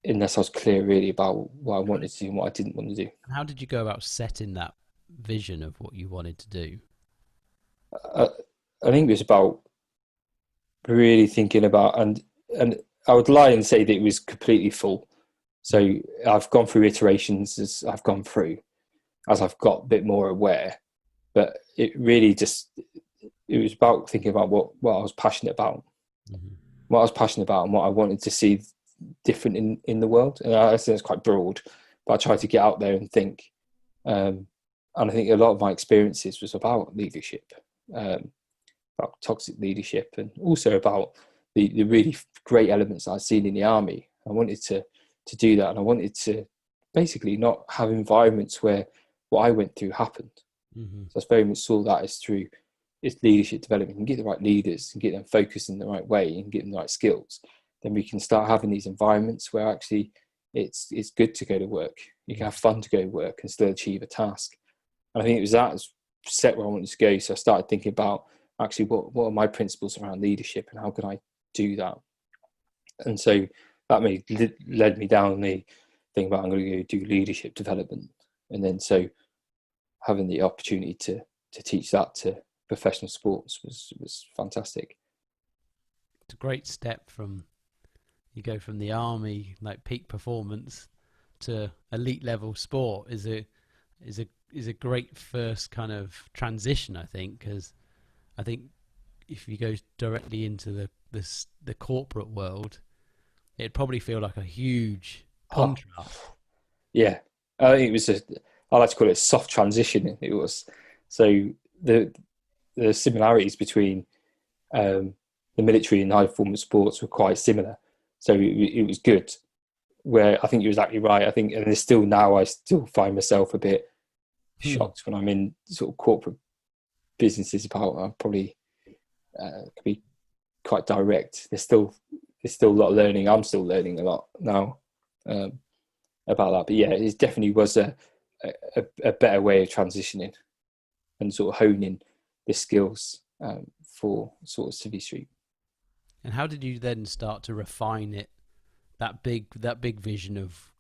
Speaker 2: I was clear really about what I wanted to do and what I didn't want to do.
Speaker 1: How did you go about setting that vision of what you wanted to do?
Speaker 2: I think it was about really thinking about, and I would lie and say that it was completely full. So I've gone through iterations as I've gone through, as I've got a bit more aware. But it really it was about thinking about what I was passionate about, what I was passionate about, and what I wanted to see different in the world. And I think it's quite broad, but I tried to get out there and think. And I think a lot of my experiences was about leadership, about toxic leadership, and also about the really great elements that I'd seen in the army. I wanted to do that, and I wanted to basically not have environments where what I went through happened. So I very much saw that as through its leadership development. And get the right leaders and get them focused in the right way and get them the right skills, then we can start having these environments where actually it's good to go to work. You can have fun to go to work and still achieve a task. And I think it was that set where I wanted to go. So I started thinking about actually what are my principles around leadership and how can I do that. And so that led me down the thing about I'm going to go do leadership development. And then so having the opportunity to teach that to professional sports was fantastic.
Speaker 1: It's a great step from, you go from the army, like peak performance, to elite level sport is a great first kind of transition, I think, because I think if you go directly into the corporate world, it'd probably feel like a huge contrast.
Speaker 2: Yeah, I think it was I like to call it a soft transition. It was. So the similarities between the military and high performance sports were quite similar. So it was good. Where I think you're exactly right. I think, and there's still now, I still find myself a bit shocked when I'm in sort of corporate businesses about. I'm probably could be quite direct. There's still a lot of learning. I'm still learning a lot now about that. But yeah, it definitely was a better way of transitioning and sort of honing the skills for sort of Civvy Street.
Speaker 1: And how did you then start to refine it? That big vision of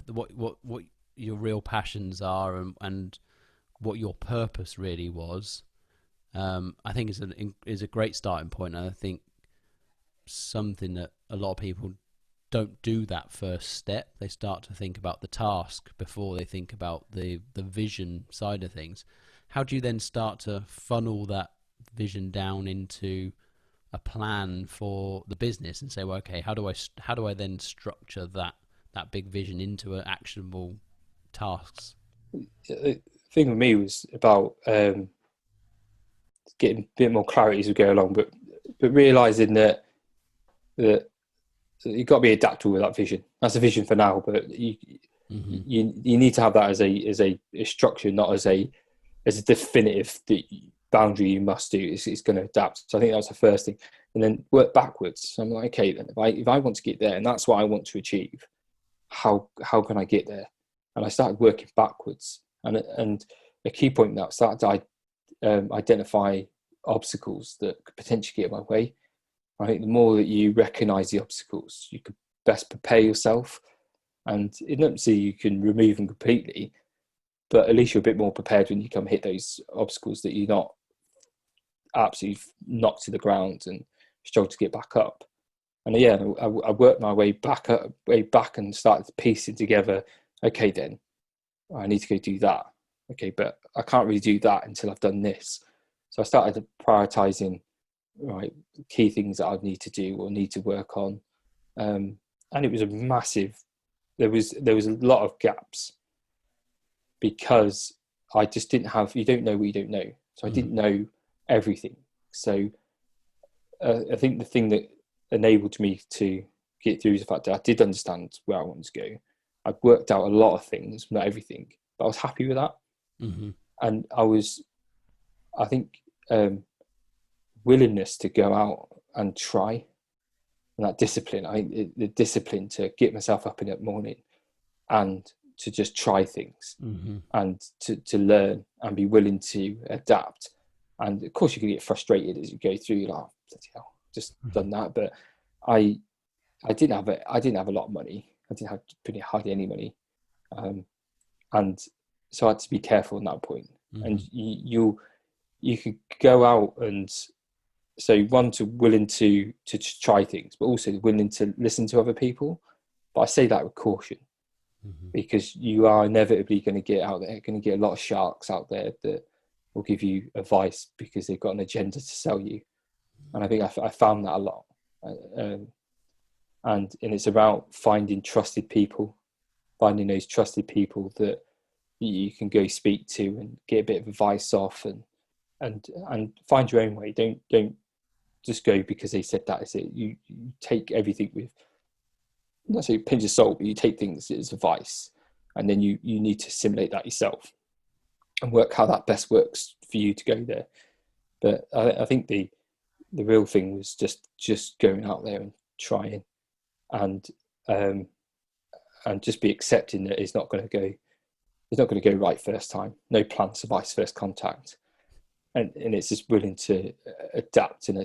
Speaker 1: what your real passions are and what your purpose really was. I think is a great starting point. And I think something that a lot of people don't do that first step. They start to think about the task before they think about the vision side of things. How do you then start to funnel that vision down into a plan for the business and say, well, okay, how do I then structure that big vision into actionable tasks?
Speaker 2: The thing with me was about getting a bit more clarity as we go along, but realizing that you've got to be adaptable with that vision. That's a vision for now, but you need to have that as a structure, not as a definitive boundary you must do. It's going to adapt. So I think that was the first thing, and then work backwards. So I'm like, okay, then if I want to get there, and that's what I want to achieve, how can I get there? And I started working backwards, and a key point that I started to identify obstacles that could potentially get in my way. I think the more that you recognise the obstacles, you could best prepare yourself, and it doesn't say you can remove them completely, but at least you're a bit more prepared when you come hit those obstacles that you're not absolutely knocked to the ground and struggle to get back up. And yeah, I worked my way back and started piecing together, okay, then I need to go do that. Okay, but I can't really do that until I've done this. So I started prioritising, right, key things that I'd need to do or need to work on. And it was a massive, there was a lot of gaps because I just didn't have, you don't know what you don't know. So I didn't know everything. So I think the thing that enabled me to get through is the fact that I did understand where I wanted to go. I'd worked out a lot of things, not everything, but I was happy with that. And I think willingness to go out and try and that discipline. I think the discipline to get myself up in the morning and to just try things, and to learn and be willing to adapt. And of course you can get frustrated as you go through. You're like, oh, just done that. But I didn't have a lot of money. I didn't have pretty hardly any money. And so I had to be careful in that point. And you could go out, and so one, to willing to try things, but also willing to listen to other people. But I say that with caution, because you are inevitably going to get out there, going to get a lot of sharks out there that will give you advice because they've got an agenda to sell you. And I think I found that a lot. And it's about finding trusted people, finding those trusted people that you can go speak to and get a bit of advice off, and find your own way. Don't just go because they said that is it. You take everything with, not say pinch of salt, but you take things as advice, and then you need to assimilate that yourself and work how that best works for you to go there. But I think the real thing was just going out there and trying, and just be accepting that it's not going to go right first time. No plan suffice first contact, and it's just willing to adapt to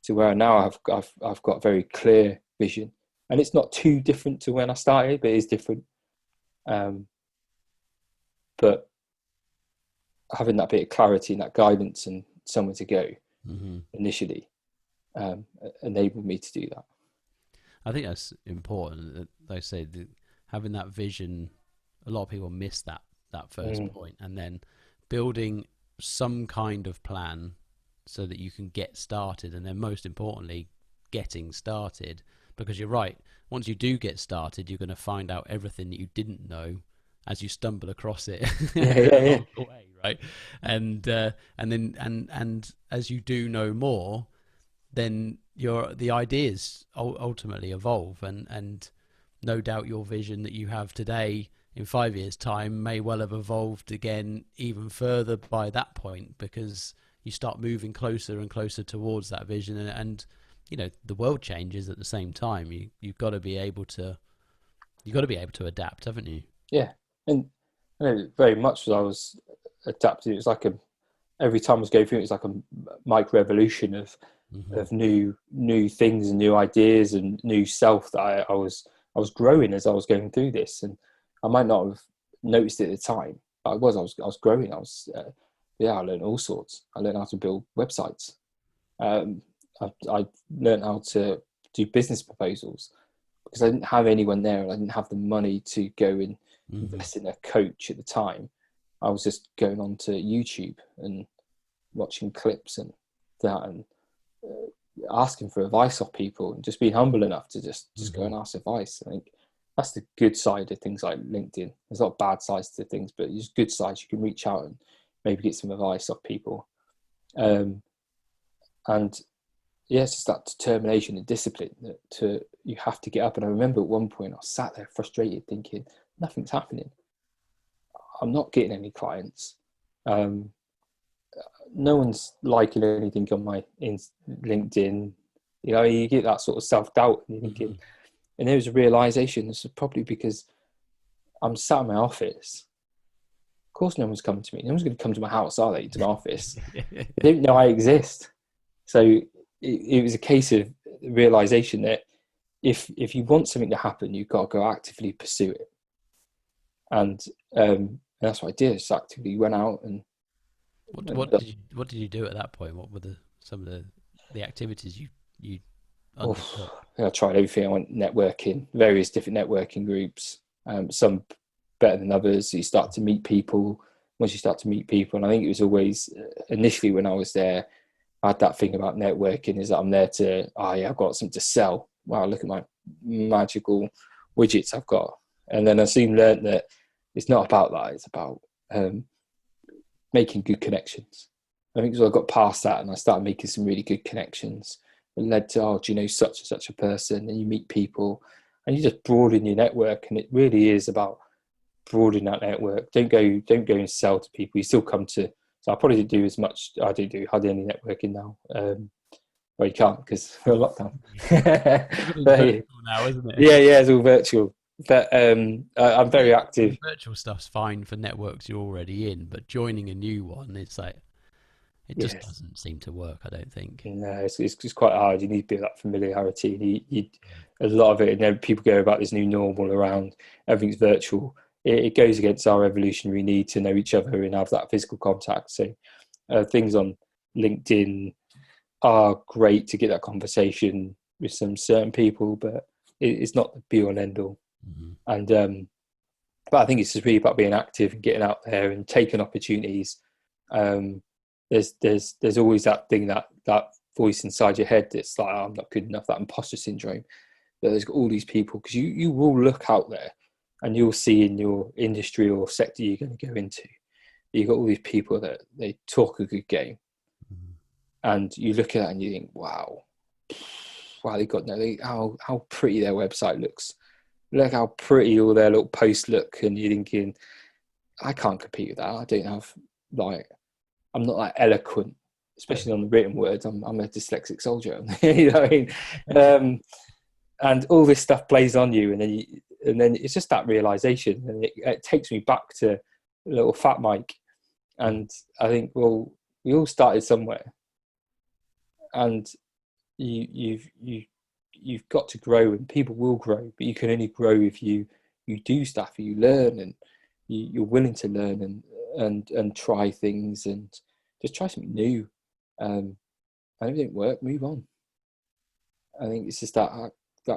Speaker 2: where now I've got a very clear vision, and it's not too different to when I started, but it is different. But having that bit of clarity and that guidance and somewhere to go initially enabled me to do that.
Speaker 1: I think that's important. Like I say, having that vision, a lot of people miss that first point, and then building some kind of plan so that you can get started, and then most importantly, getting started. Because you're right, once you do get started, you're going to find out everything that you didn't know as you stumble across it along the way, right? And as you do know more, then the ideas ultimately evolve, and no doubt your vision that you have today in 5 years' time may well have evolved again even further by that point, because you start moving closer and closer towards that vision, and the world changes at the same time. You've got to be able to adapt, haven't you?
Speaker 2: Yeah, and very much as I was adapting, it was like every time I was going through, it was like a micro evolution of new things and new ideas and new self that I was growing as I was going through this. And I might not have noticed it at the time, but I was growing. I learned all sorts. I learned how to build websites. I learned how to do business proposals because I didn't have anyone there, and I didn't have the money to go and invest in a coach at the time. I was just going on to YouTube and watching clips and that, and asking for advice off people, and just being humble enough to just go and ask advice. I think that's the good side of things like LinkedIn. There's a lot of bad sides to things, but there's good sides. You can reach out and maybe get some advice off people. And yeah, it's just that determination and discipline that you have to get up. And I remember at one point I sat there frustrated thinking, nothing's happening. I'm not getting any clients. No one's liking anything on my LinkedIn. You get that sort of self-doubt, and you're thinking, and there was a realization, this is probably because I'm sat in my office. Of course no one's coming to me. No one's going to come to my house, are they, to my office? They don't know I exist. So it was a case of realization that if you want something to happen, you've got to go actively pursue it. And that's what I did. I just actively went out and
Speaker 1: what did you do at that point? What were some of the activities you undertook?
Speaker 2: I tried everything. I went networking, various different networking groups, some better than others. You start to meet people. Once you start to meet people, and I think it was always initially when I was there, I had that thing about networking is that I'm there to, I've got something to sell. Wow, look at my magical widgets I've got. And then I soon learned that it's not about that. It's about making good connections. I think so I got past that and I started making some really good connections. It led to, do you know such and such a person? And you meet people and you just broaden your network. And it really is about broadening that network. Don't go and sell to people. You still come to, so I probably didn't do as much. I don't do hardly any networking now. Well, you can't because we're on lockdown.
Speaker 1: Virtual now, isn't it?
Speaker 2: Yeah, it's all virtual. But I'm very active.
Speaker 1: Virtual stuff's fine for networks you're already in, but joining a new one, it's like it just doesn't seem to work. I don't think.
Speaker 2: No, it's just quite hard. You need to be that familiarity. A lot of it, and then people go about this new normal around everything's virtual. It goes against our evolutionary need to know each other and have that physical contact. So things on LinkedIn are great to get that conversation with some certain people, but it's not the be all and end all.
Speaker 1: Mm-hmm.
Speaker 2: And but I think it's just really about being active and getting out there and taking opportunities. There's always that thing, that voice inside your head that's like, oh, I'm not good enough, that imposter syndrome. But there's all these people, because you will look out there and you'll see in your industry or sector you're going to go into, you've got all these people that they talk a good game. Mm-hmm. And you look at that and you think, wow, how pretty their website looks. Look how pretty all their little posts look. And you're thinking, I can't compete with that. I don't have, I'm not like eloquent, especially on the written words. I'm a dyslexic soldier. You know what I mean? And all this stuff plays on you, and then it's just that realization, and it takes me back to little fat Mike. And I think, well, we all started somewhere, and you've got to grow, and people will grow, but you can only grow if you do stuff, you learn, and you're willing to learn and try things, and just try something new. And if it didn't work, move on. I think it's just that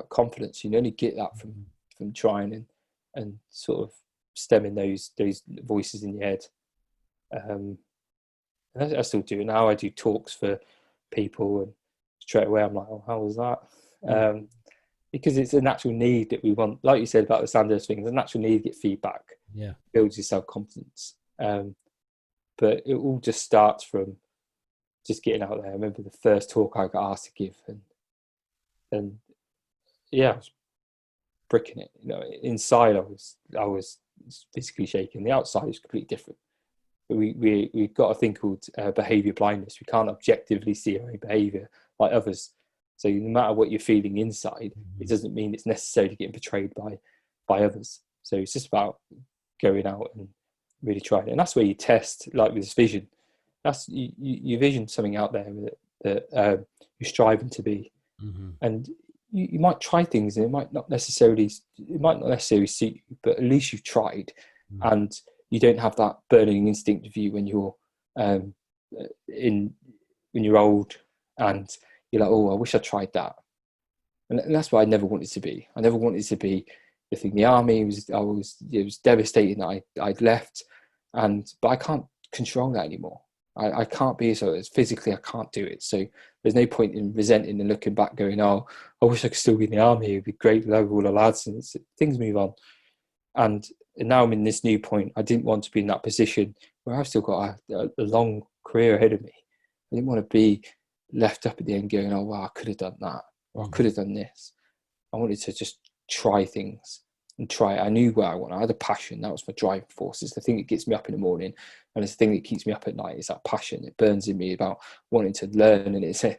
Speaker 2: confidence. You can only get that from trying and sort of stemming those voices in your head. And I still do it now. I do talks for people, and straight away I'm like, oh, how was that? Because it's a natural need that we want, like you said about the Sandhurst thing, it's a natural need to get feedback.
Speaker 1: Yeah,
Speaker 2: builds your self-confidence. But it all just starts from just getting out there. I remember the first talk I got asked to give, and yeah, I was bricking it. You know, inside I was physically shaking. The outside is completely different. But we've got a thing called behaviour blindness. We can't objectively see our own behaviour like others. So no matter what you're feeling inside, it doesn't mean it's necessarily getting portrayed by others. So it's just about going out and really trying it. And that's where you test, like with this vision. That's you vision something out there that you're striving to be. Mm-hmm. And you might try things, and it might not necessarily suit you, but at least you've tried. Mm-hmm. And you don't have that burning instinct of you when you're when you're old and you're like, oh, I wish I tried that. And that's what I never wanted to be. I never wanted to be the thing. The army it was devastating that I'd left, but I can't control that anymore. I can't be, so it's physically I can't do it. So there's no point in resenting and looking back going, oh, I wish I could still be in the army. It'd be great, love all the lads, and things move on. And now I'm in this new point. I didn't want to be in that position where I've still got a long career ahead of me. I didn't want to be left up at the end going, oh, wow, I could have done that, or I could have done this. I wanted to just try things and try it. I knew where I wanted. I had a passion. That was my driving force. It's the thing that gets me up in the morning, and it's the thing that keeps me up at night. It's that passion. It burns in me about wanting to learn. And it's that,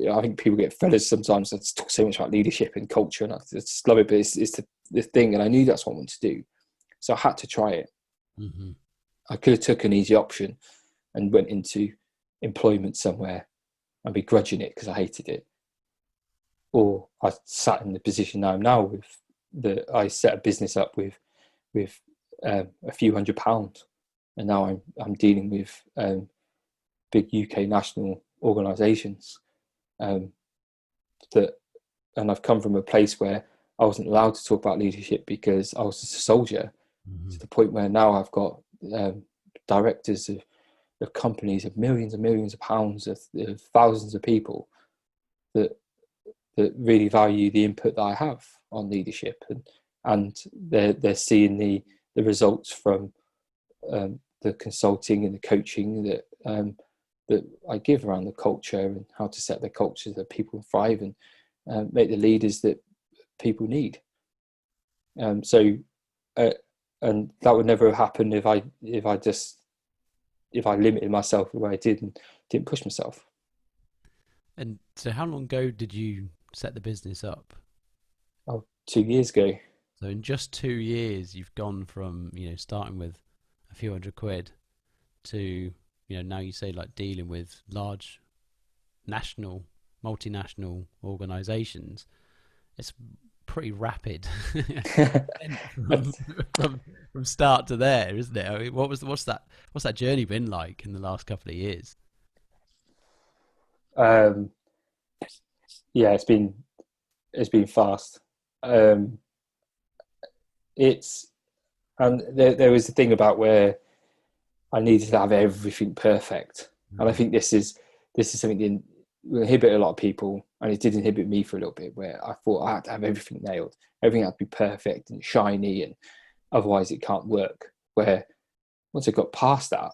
Speaker 2: I think people get fed sometimes. I talk so much about leadership and culture, and I just love it, but it's the thing. And I knew that's what I wanted to do. So I had to try it. Mm-hmm. I could have took an easy option and went into employment somewhere and begrudging it because I hated it. Or I sat in the position I'm now I set a business up with a few £100, and now I'm dealing with big UK national organisations. And I've come from a place where I wasn't allowed to talk about leadership because I was just a soldier. Mm-hmm. To the point where now I've got directors of companies of millions and millions of pounds of thousands of people that really value the input that I have on leadership, and they're seeing the results from the consulting and the coaching that I give around the culture and how to set the culture that people thrive and make the leaders that people need. And that would never have happened if I limited myself the way I did and didn't push myself.
Speaker 1: And so how long ago did you set the business up?
Speaker 2: Oh, 2 years ago.
Speaker 1: So in just 2 years, you've gone from, starting with a few £100 to, now you say like dealing with large national, multinational organizations. It's pretty rapid from, from start to there, isn't it? I mean, what's that journey been like in the last couple of years?
Speaker 2: Yeah, it's been fast. There was a thing about where I needed to have everything perfect, and I think this is something that will inhibit a lot of people, and it did inhibit me for a little bit, where I thought I had to have everything nailed, everything had to be perfect and shiny, and otherwise it can't work. Where once I got past that,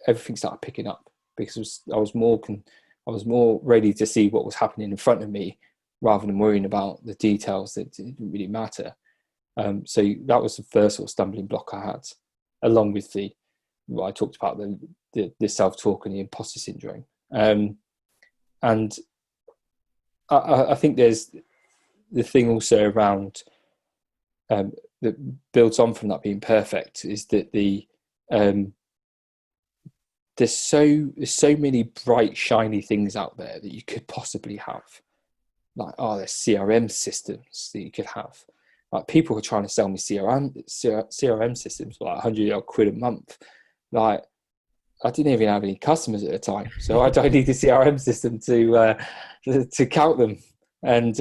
Speaker 2: everything started picking up, because I was more ready to see what was happening in front of me, rather than worrying about the details that didn't really matter. So that was the first sort of stumbling block I had, along with what I talked about, the self-talk and the imposter syndrome. And I think there's the thing also around that builds on from that being perfect, is that there's so many bright, shiny things out there that you could possibly have. Like, there's CRM systems that you could have. Like, people are trying to sell me CRM systems for like £100 a month. Like, I didn't even have any customers at the time, so I don't need a CRM system to count them. And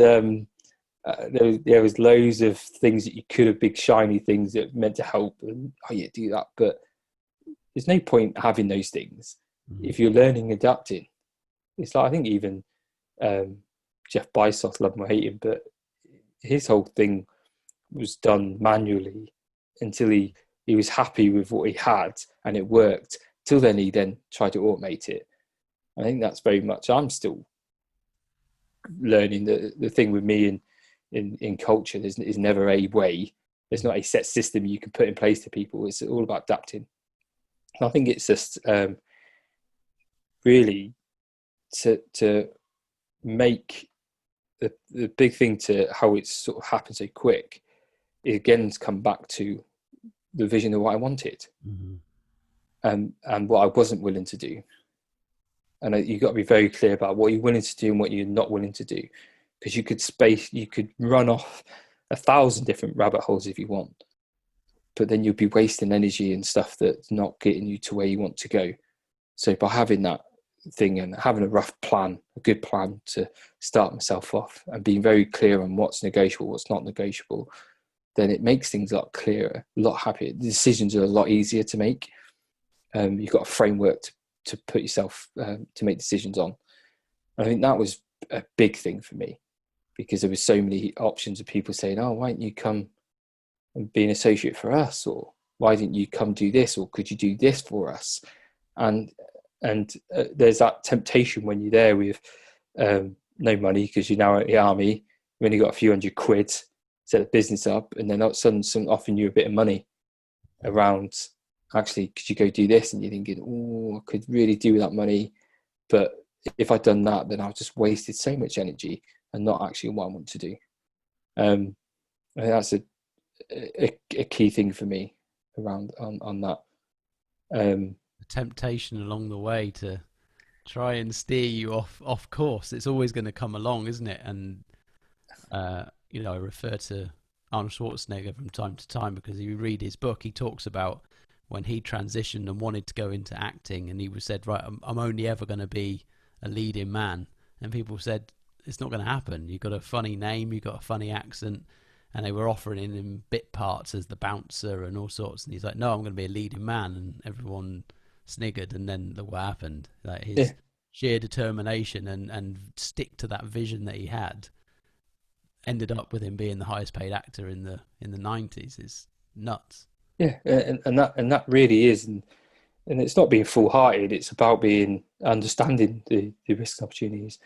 Speaker 2: there was loads of things that you could have, big shiny things that meant to help, and do that. But there's no point having those things if you're learning, adapting. It's like, I think even Jeff Bezos, love him or hate him, but his whole thing was done manually until he was happy with what he had and it worked. Till then, he then tried to automate it. I think that's very much, I'm still learning. The thing with me in culture, is never a way. There's not a set system you can put in place to people. It's all about adapting. And I think it's just really to make the big thing to how it's sort of happened so quick, is again to come back to the vision of what I wanted. And what I wasn't willing to do. And you've got to be very clear about what you're willing to do and what you're not willing to do, because you could run off 1,000 different rabbit holes if you want, but then you'll be wasting energy and stuff that's not getting you to where you want to go. So by having that thing and having a rough plan, a good plan to start myself off, and being very clear on what's negotiable, what's not negotiable, then it makes things a lot clearer, a lot happier. The decisions are a lot easier to make. You've got a framework to put yourself, to make decisions on. And I think that was a big thing for me, because there was so many options of people saying, why don't you come and be an associate for us? Or why didn't you come do this? Or could you do this for us? And there's that temptation when you're there with no money, because you're now at the army, you've only got a few £100, set a business up, and then all of a sudden someone offering you a bit of money around, actually, could you go do this? And you're thinking, I could really do with that money. But if I'd done that, then I've just wasted so much energy and not actually what I want to do. I think that's a key thing for me around on that.
Speaker 1: The temptation along the way to try and steer you off course. It's always going to come along, isn't it? And I refer to Arnold Schwarzenegger from time to time, because if you read his book, he talks about when he transitioned and wanted to go into acting, and he said, right, I'm only ever going to be a leading man. And people said, it's not going to happen. You've got a funny name, you've got a funny accent. And they were offering him bit parts as the bouncer and all sorts. And he's like, no, I'm going to be a leading man. And everyone sniggered. And then look what happened. Like, his sheer determination and stick to that vision that he had ended up with him being the highest paid actor in the 90s. Is nuts.
Speaker 2: Yeah, and that really is, and it's not being foolhardy. It's about being understanding the risks and opportunities.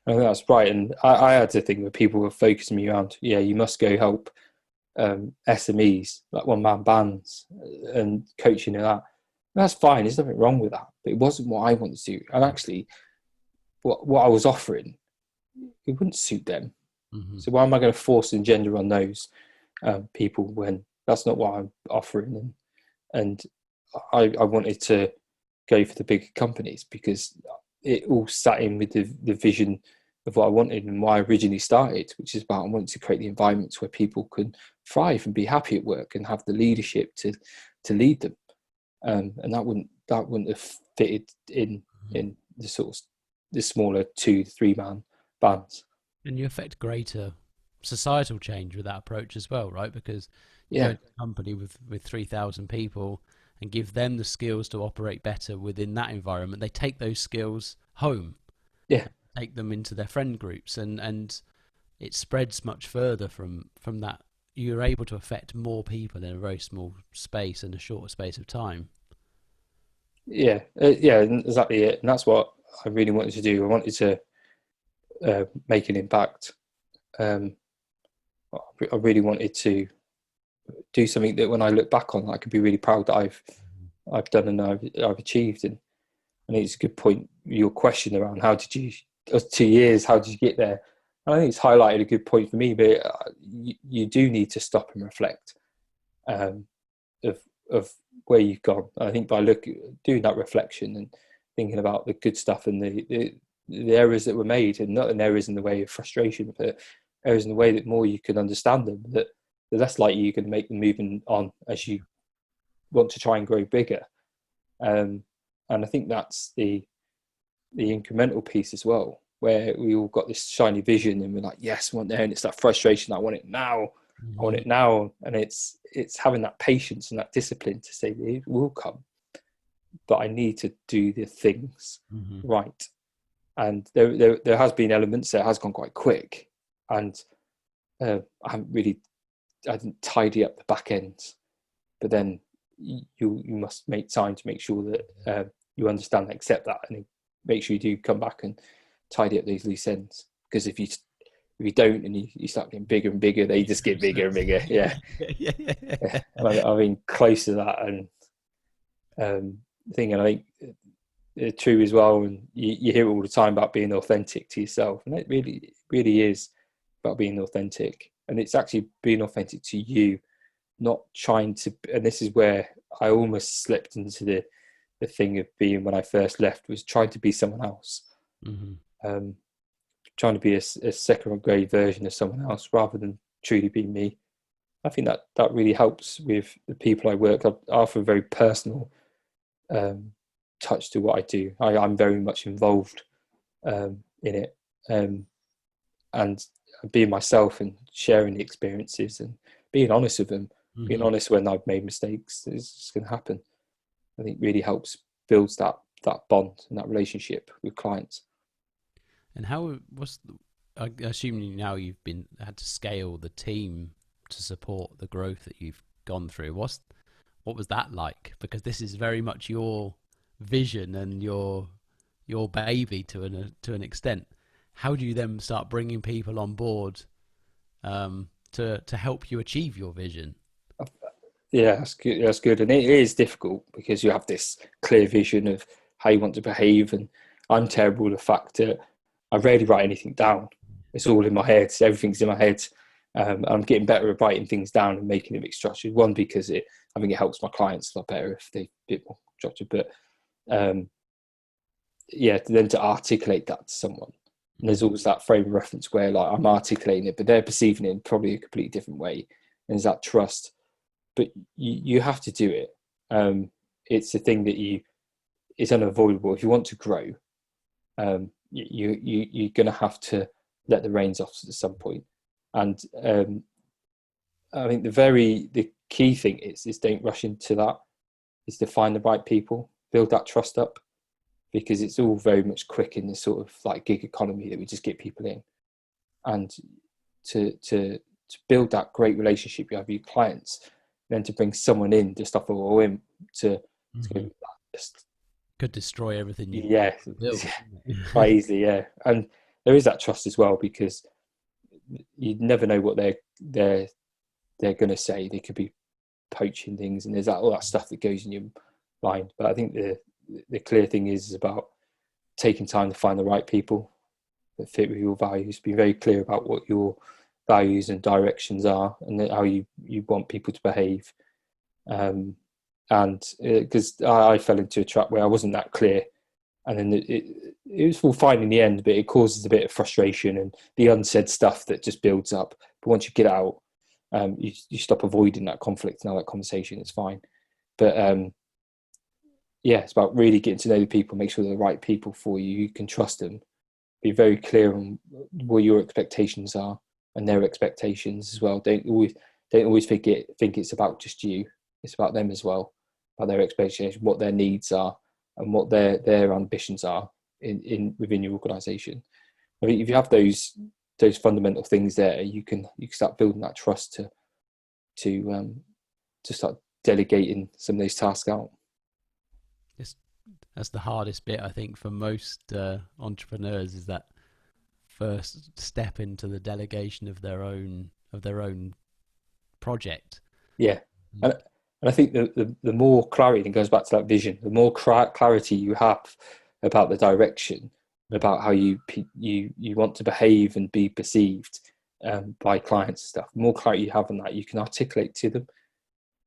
Speaker 2: I think that's right. And I had to think that people were focusing me around, you must go help SMEs, like one-man bands, and coaching and that. That's fine. There's nothing wrong with that. But it wasn't what I wanted to do. And actually, what I was offering, it wouldn't suit them.
Speaker 1: Mm-hmm.
Speaker 2: So why am I going to force and gender on those people when that's not what I'm offering? And I wanted to go for the bigger companies because it all sat in with the vision of what I wanted and why I originally started, which is about I wanted to create the environments where people can thrive and be happy at work and have the leadership to lead them. And that wouldn't have fitted in the sort of the smaller 2-3 man bands.
Speaker 1: And you affect greater societal change with that approach as well, right? Because you
Speaker 2: Yeah.
Speaker 1: go to a company with 3,000 people and give them the skills to operate better within that environment. They take those skills home,
Speaker 2: Yeah,
Speaker 1: take them into their friend groups, and it spreads much further from that. You're able to affect more people in a very small space and a shorter space of time.
Speaker 2: yeah, exactly it. And that's what I really wanted to do. I wanted to make an impact. I really wanted to do something that when I look back on, I could be really proud that I've done and I've achieved. And I think it's a good point. Your question around how did you 2 years? How did you get there? And I think it's highlighted a good point for me. But you do need to stop and reflect of where you've gone. And I think by doing that reflection and thinking about the good stuff and the errors that were made, and not an errors in the way of frustration, but errors in the way that more you can understand them, that the less likely you can make them moving on as you want to try and grow bigger. And I think that's the incremental piece as well, where we all got this shiny vision and we're like, yes, I want there, and it's that frustration, I want it now. I want it now. And it's having that patience and that discipline to say it will come, but I need to do the things right. And there has been elements that has gone quite quick, and I didn't tidy up the back ends. But then you must make time to make sure that you understand and accept that, and make sure you do come back and tidy up these loose ends. Because if you don't and you start getting bigger and bigger, they just get bigger and bigger. Yeah. And I've been close to that and thing. And I think it's true as well. And you hear it all the time about being authentic to yourself, and it really is about being authentic. And it's actually being authentic to you, not trying to. And this is where I almost slipped into the thing of being when I first left, was trying to be someone else. Trying to be a second grade version of someone else rather than truly be me. I think that really helps with the people I work. I offer a very personal touch to what I do. I'm very much involved in it, and being myself and sharing the experiences and being honest with them, being honest when I've made mistakes is going to happen. I think really helps builds that bond and that relationship with clients.
Speaker 1: And I assume now you've had to scale the team to support the growth that you've gone through. What was that like? Because this is very much your vision and your baby to an extent. How do you then start bringing people on board to help you achieve your vision?
Speaker 2: Yeah, that's good. And it is difficult because you have this clear vision of how you want to behave. And I'm terrible with the fact that I rarely write anything down. It's all in my head. Everything's in my head. I'm getting better at writing things down and making it a bit structured. One, because I think it helps my clients a lot better if they're a bit more structured. But then to articulate that to someone. And there's always that frame of reference where like I'm articulating it, but they're perceiving it in probably a completely different way. And there's that trust. But you have to do it. It's a thing that it's unavoidable. If you want to grow, you're going to have to let the reins off at some point. And I think the key thing is don't rush into that. Is to find the right people, build that trust up, because it's all very much quick in this sort of like gig economy that we just get people in, and to build that great relationship you have with your clients. Then to bring someone in just off a whim to just
Speaker 1: could destroy everything you built.
Speaker 2: Quite easily, yeah. And there is that trust as well, because you never know what they're going to say. They could be poaching things, and there's all that stuff that goes in your mind. But I think the clear thing is about taking time to find the right people that fit with your values. Be very clear about what your values and directions are, and how you want people to behave. And because I fell into a trap where I wasn't that clear, and then it was all fine in the end, but it causes a bit of frustration and the unsaid stuff that just builds up. But once you get out, you stop avoiding that conflict and that conversation. It's fine. But it's about really getting to know the people, make sure they're the right people for you. You can trust them. Be very clear on what your expectations are and their expectations as well. Don't always think it's about just you. It's about them as well, about their expectations, what their needs are, and what their ambitions are within your organisation. I mean, if you have those fundamental things there, you can start building that trust to start delegating some of those tasks out.
Speaker 1: That's the hardest bit, I think, for most entrepreneurs, is that first step into the delegation of their own project.
Speaker 2: Yeah, and I think the more clarity, and goes back to that vision, the more clarity you have about the direction, about how you want to behave and be perceived by clients and stuff, the more clarity you have on that, you can articulate to them.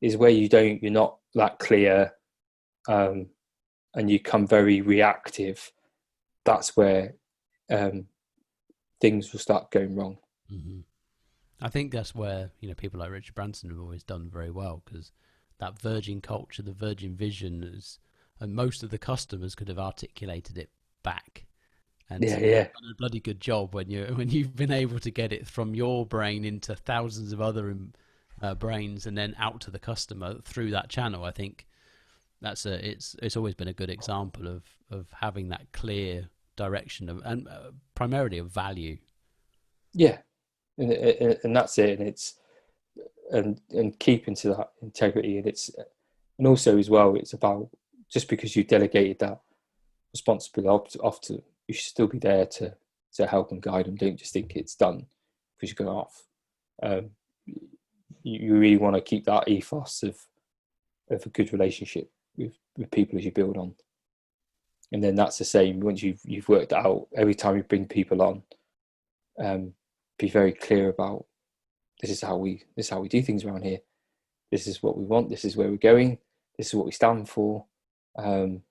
Speaker 2: Is where you're not that clear, and you come very reactive. That's where things will start going wrong.
Speaker 1: Mm-hmm. I think that's where people like Richard Branson have always done very well, because that Virgin culture, the Virgin vision, and most of the customers could have articulated it back. And you've done a bloody good job when you've been able to get it from your brain into thousands of other brains, and then out to the customer through that channel. I think it's always been a good example of having that clear direction and primarily of value.
Speaker 2: Yeah, and that's it. And it's and keeping to that integrity, and also as well, it's about, just because you delegated that responsibility off to, you should still be there to help and guide them. Don't just think it's done because you're going off. You really want to keep that ethos of a good relationship with people as you build on. And then that's the same once you've worked out. Every time you bring people on, be very clear about, this is how we do things around here. This is what we want. This is where we're going. This is what we stand for. And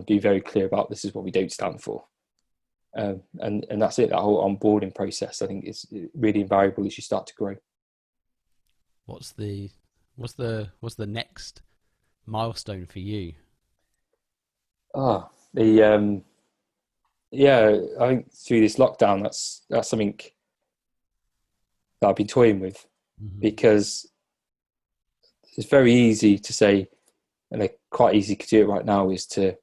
Speaker 2: be very clear about, this is what we don't stand for. And that's it. That whole onboarding process, I think, is really invaluable as you start to grow.
Speaker 1: What's the next milestone for you?
Speaker 2: I think through this lockdown, that's something that I've been toying with, because it's very easy to say, and quite easy to do it right now, is to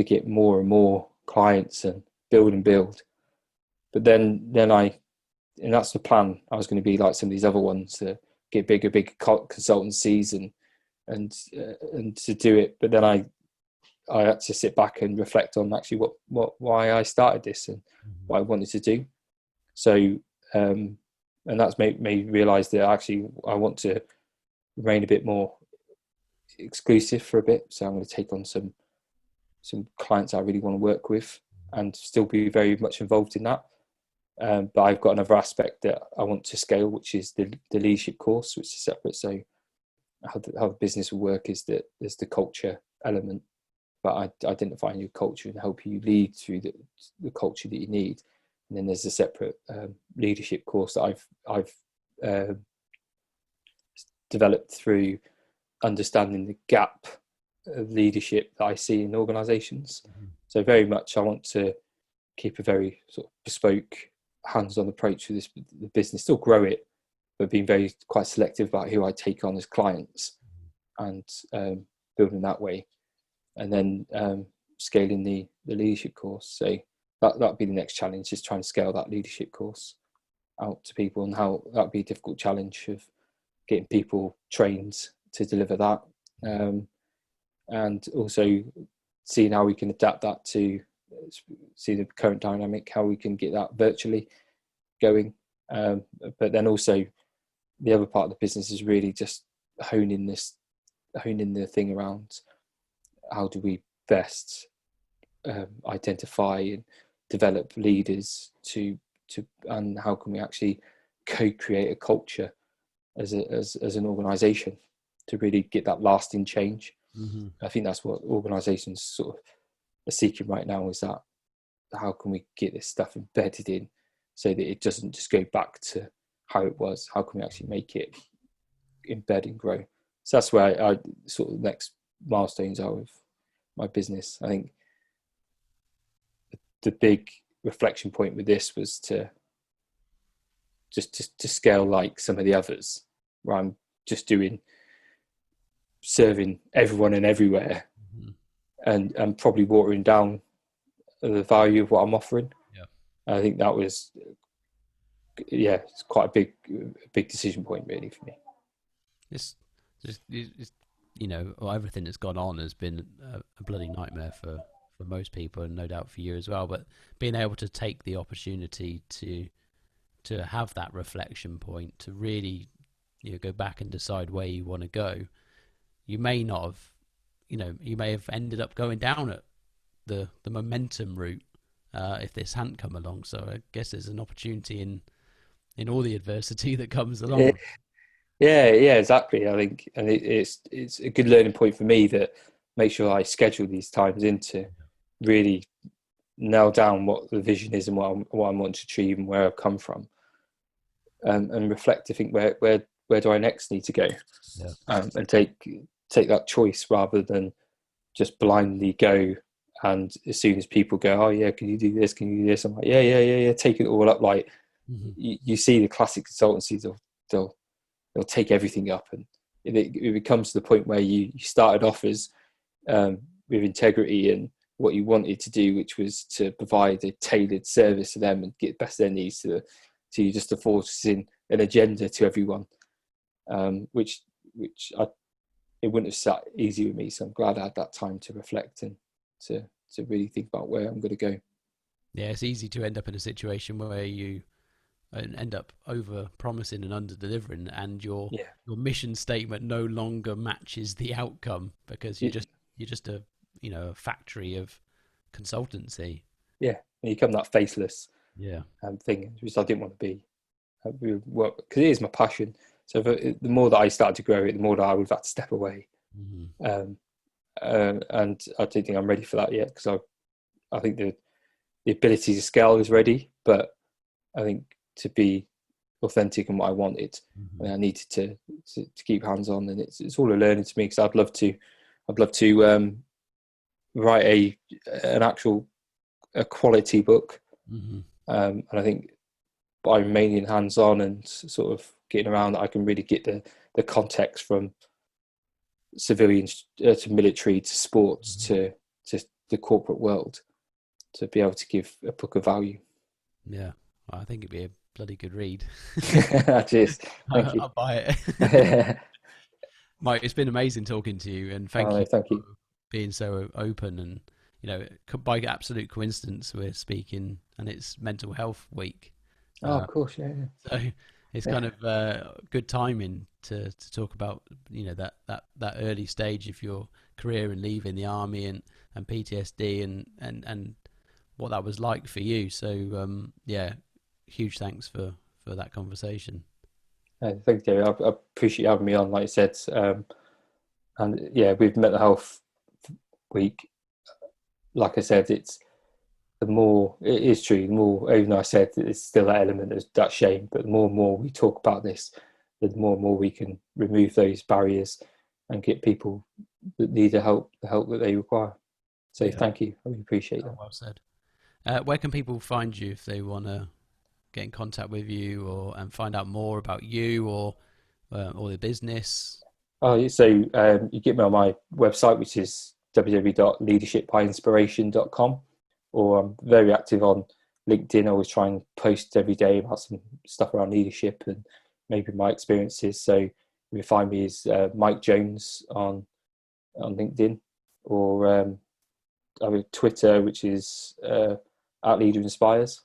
Speaker 2: get more and more clients and build. But then and that's the plan. I was going to be like some of these other ones, to get bigger consultancies and to do it. But then I had to sit back and reflect on actually why I started this and what I wanted to do. So and that's made me realise that actually I want to remain a bit more exclusive for a bit. So I'm going to take on some clients I really want to work with and still be very much involved in that. But I've got another aspect that I want to scale, which is the leadership course, which is separate. So how the business will work is that there's the culture element, but identifying your culture and help you lead through the culture that you need. And then there's a separate leadership course that I've developed through understanding the gap of leadership that I see in organisations. So very much I want to keep a very sort of bespoke, hands-on approach to the business, still grow it, but being quite selective about who I take on as clients, and building that way, and then scaling the leadership course. So that'd be the next challenge, is trying to scale that leadership course out to people, and how that'd be a difficult challenge of getting people trained to deliver that, and also seeing how we can adapt that to see the current dynamic, how we can get that virtually going. But then also the other part of the business is really just honing the thing around, how do we best identify and develop leaders and how can we actually co-create a culture as an organization to really get that lasting change.
Speaker 1: Mm-hmm.
Speaker 2: I think that's what organizations sort of are seeking right now, is that how can we get this stuff embedded in so that it doesn't just go back to how it was? How can we actually make it embed and grow? So that's where I sort of next milestones are with my business. I think the big reflection point with this was to scale like some of the others, where I'm just serving everyone and everywhere, mm-hmm. and probably watering down the value of what I'm offering. Yeah, I think that was it's quite a big decision point really for me.
Speaker 1: It's everything that's gone on has been a bloody nightmare for most people, and no doubt for you as well. But being able to take the opportunity to have that reflection point, to really go back and decide where you want to go. You may not have, you may have ended up going down at the momentum route if this hadn't come along. So I guess there's an opportunity in all the adversity that comes along.
Speaker 2: Yeah, exactly. I think, and it's a good learning point for me that make sure I schedule these times in to really nail down what the vision is and what I want to achieve and where I've come from, and reflect to think where do I next need to go, and take that choice rather than just blindly go. And as soon as people go, oh yeah, can you do this? Can you do this? I'm like, yeah, take it all up. Like, mm-hmm. you see the classic consultancies, they'll take everything up, and it becomes to the point where you started off as with integrity and what you wanted to do, which was to provide a tailored service to them and get the best of their needs, to you just enforcing an agenda to everyone, which it wouldn't have sat easy with me. So I'm glad I had that time to reflect and to really think about where I'm going to go.
Speaker 1: Yeah, it's easy to end up in a situation where you end up over promising and under delivering, and your mission statement no longer matches the outcome because you're just a factory of consultancy. Yeah,
Speaker 2: and you become that faceless thing, which I didn't want to be. Because it is my passion. So the more that I started to grow it, the more that I would have had to step away. Mm-hmm. And I don't think I'm ready for that yet, because I think the ability to scale is ready, but I think to be authentic in what I wanted, mm-hmm. and I needed to keep hands on, and it's all a learning to me, because I'd love to write a quality book, mm-hmm. And I think by remaining hands on and sort of getting around, I can really get the context from civilians to military to sports, mm-hmm. to the corporate world, to be able to give a book of value.
Speaker 1: Yeah, well, I think it'd be a bloody good read.
Speaker 2: Cheers. Thank you.
Speaker 1: I'll buy it. Mike, it's been amazing talking to you, and thank you for being so open. And by absolute coincidence, we're speaking, and it's Mental Health Week.
Speaker 2: Of course, yeah.
Speaker 1: So it's kind of good timing to talk about that early stage of your career and leaving the army and PTSD and what that was like for you. So huge thanks for that conversation.
Speaker 2: Thank you. I appreciate you having me on, like you said. And with Mental Health Week, like I said, it is true, the more, even though I said it's still that element of that shame, but the more and more we talk about this, the more and more we can remove those barriers and get people that need the help that they require. So thank you. I really appreciate that.
Speaker 1: Well said. Where can people find you if they want to get in contact with you and find out more about you or the business?
Speaker 2: So you get me on my website, which is www.leadershipbyinspiration.com, or I'm very active on LinkedIn. I always try and post every day about some stuff around leadership and maybe my experiences. So you find me as Mike Jones on LinkedIn, or I have a Twitter, which is @LeaderInspires.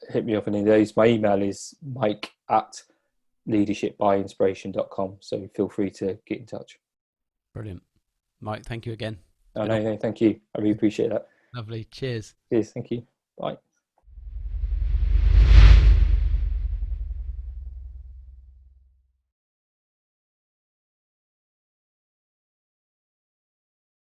Speaker 2: Hit me up on any of those. My email is mike@leadershipbyinspiration.com, so feel free to get in touch.
Speaker 1: Brilliant. Mike, thank you again.
Speaker 2: No, thank you. I really appreciate that.
Speaker 1: Lovely. Cheers.
Speaker 2: Cheers. Thank you. Bye.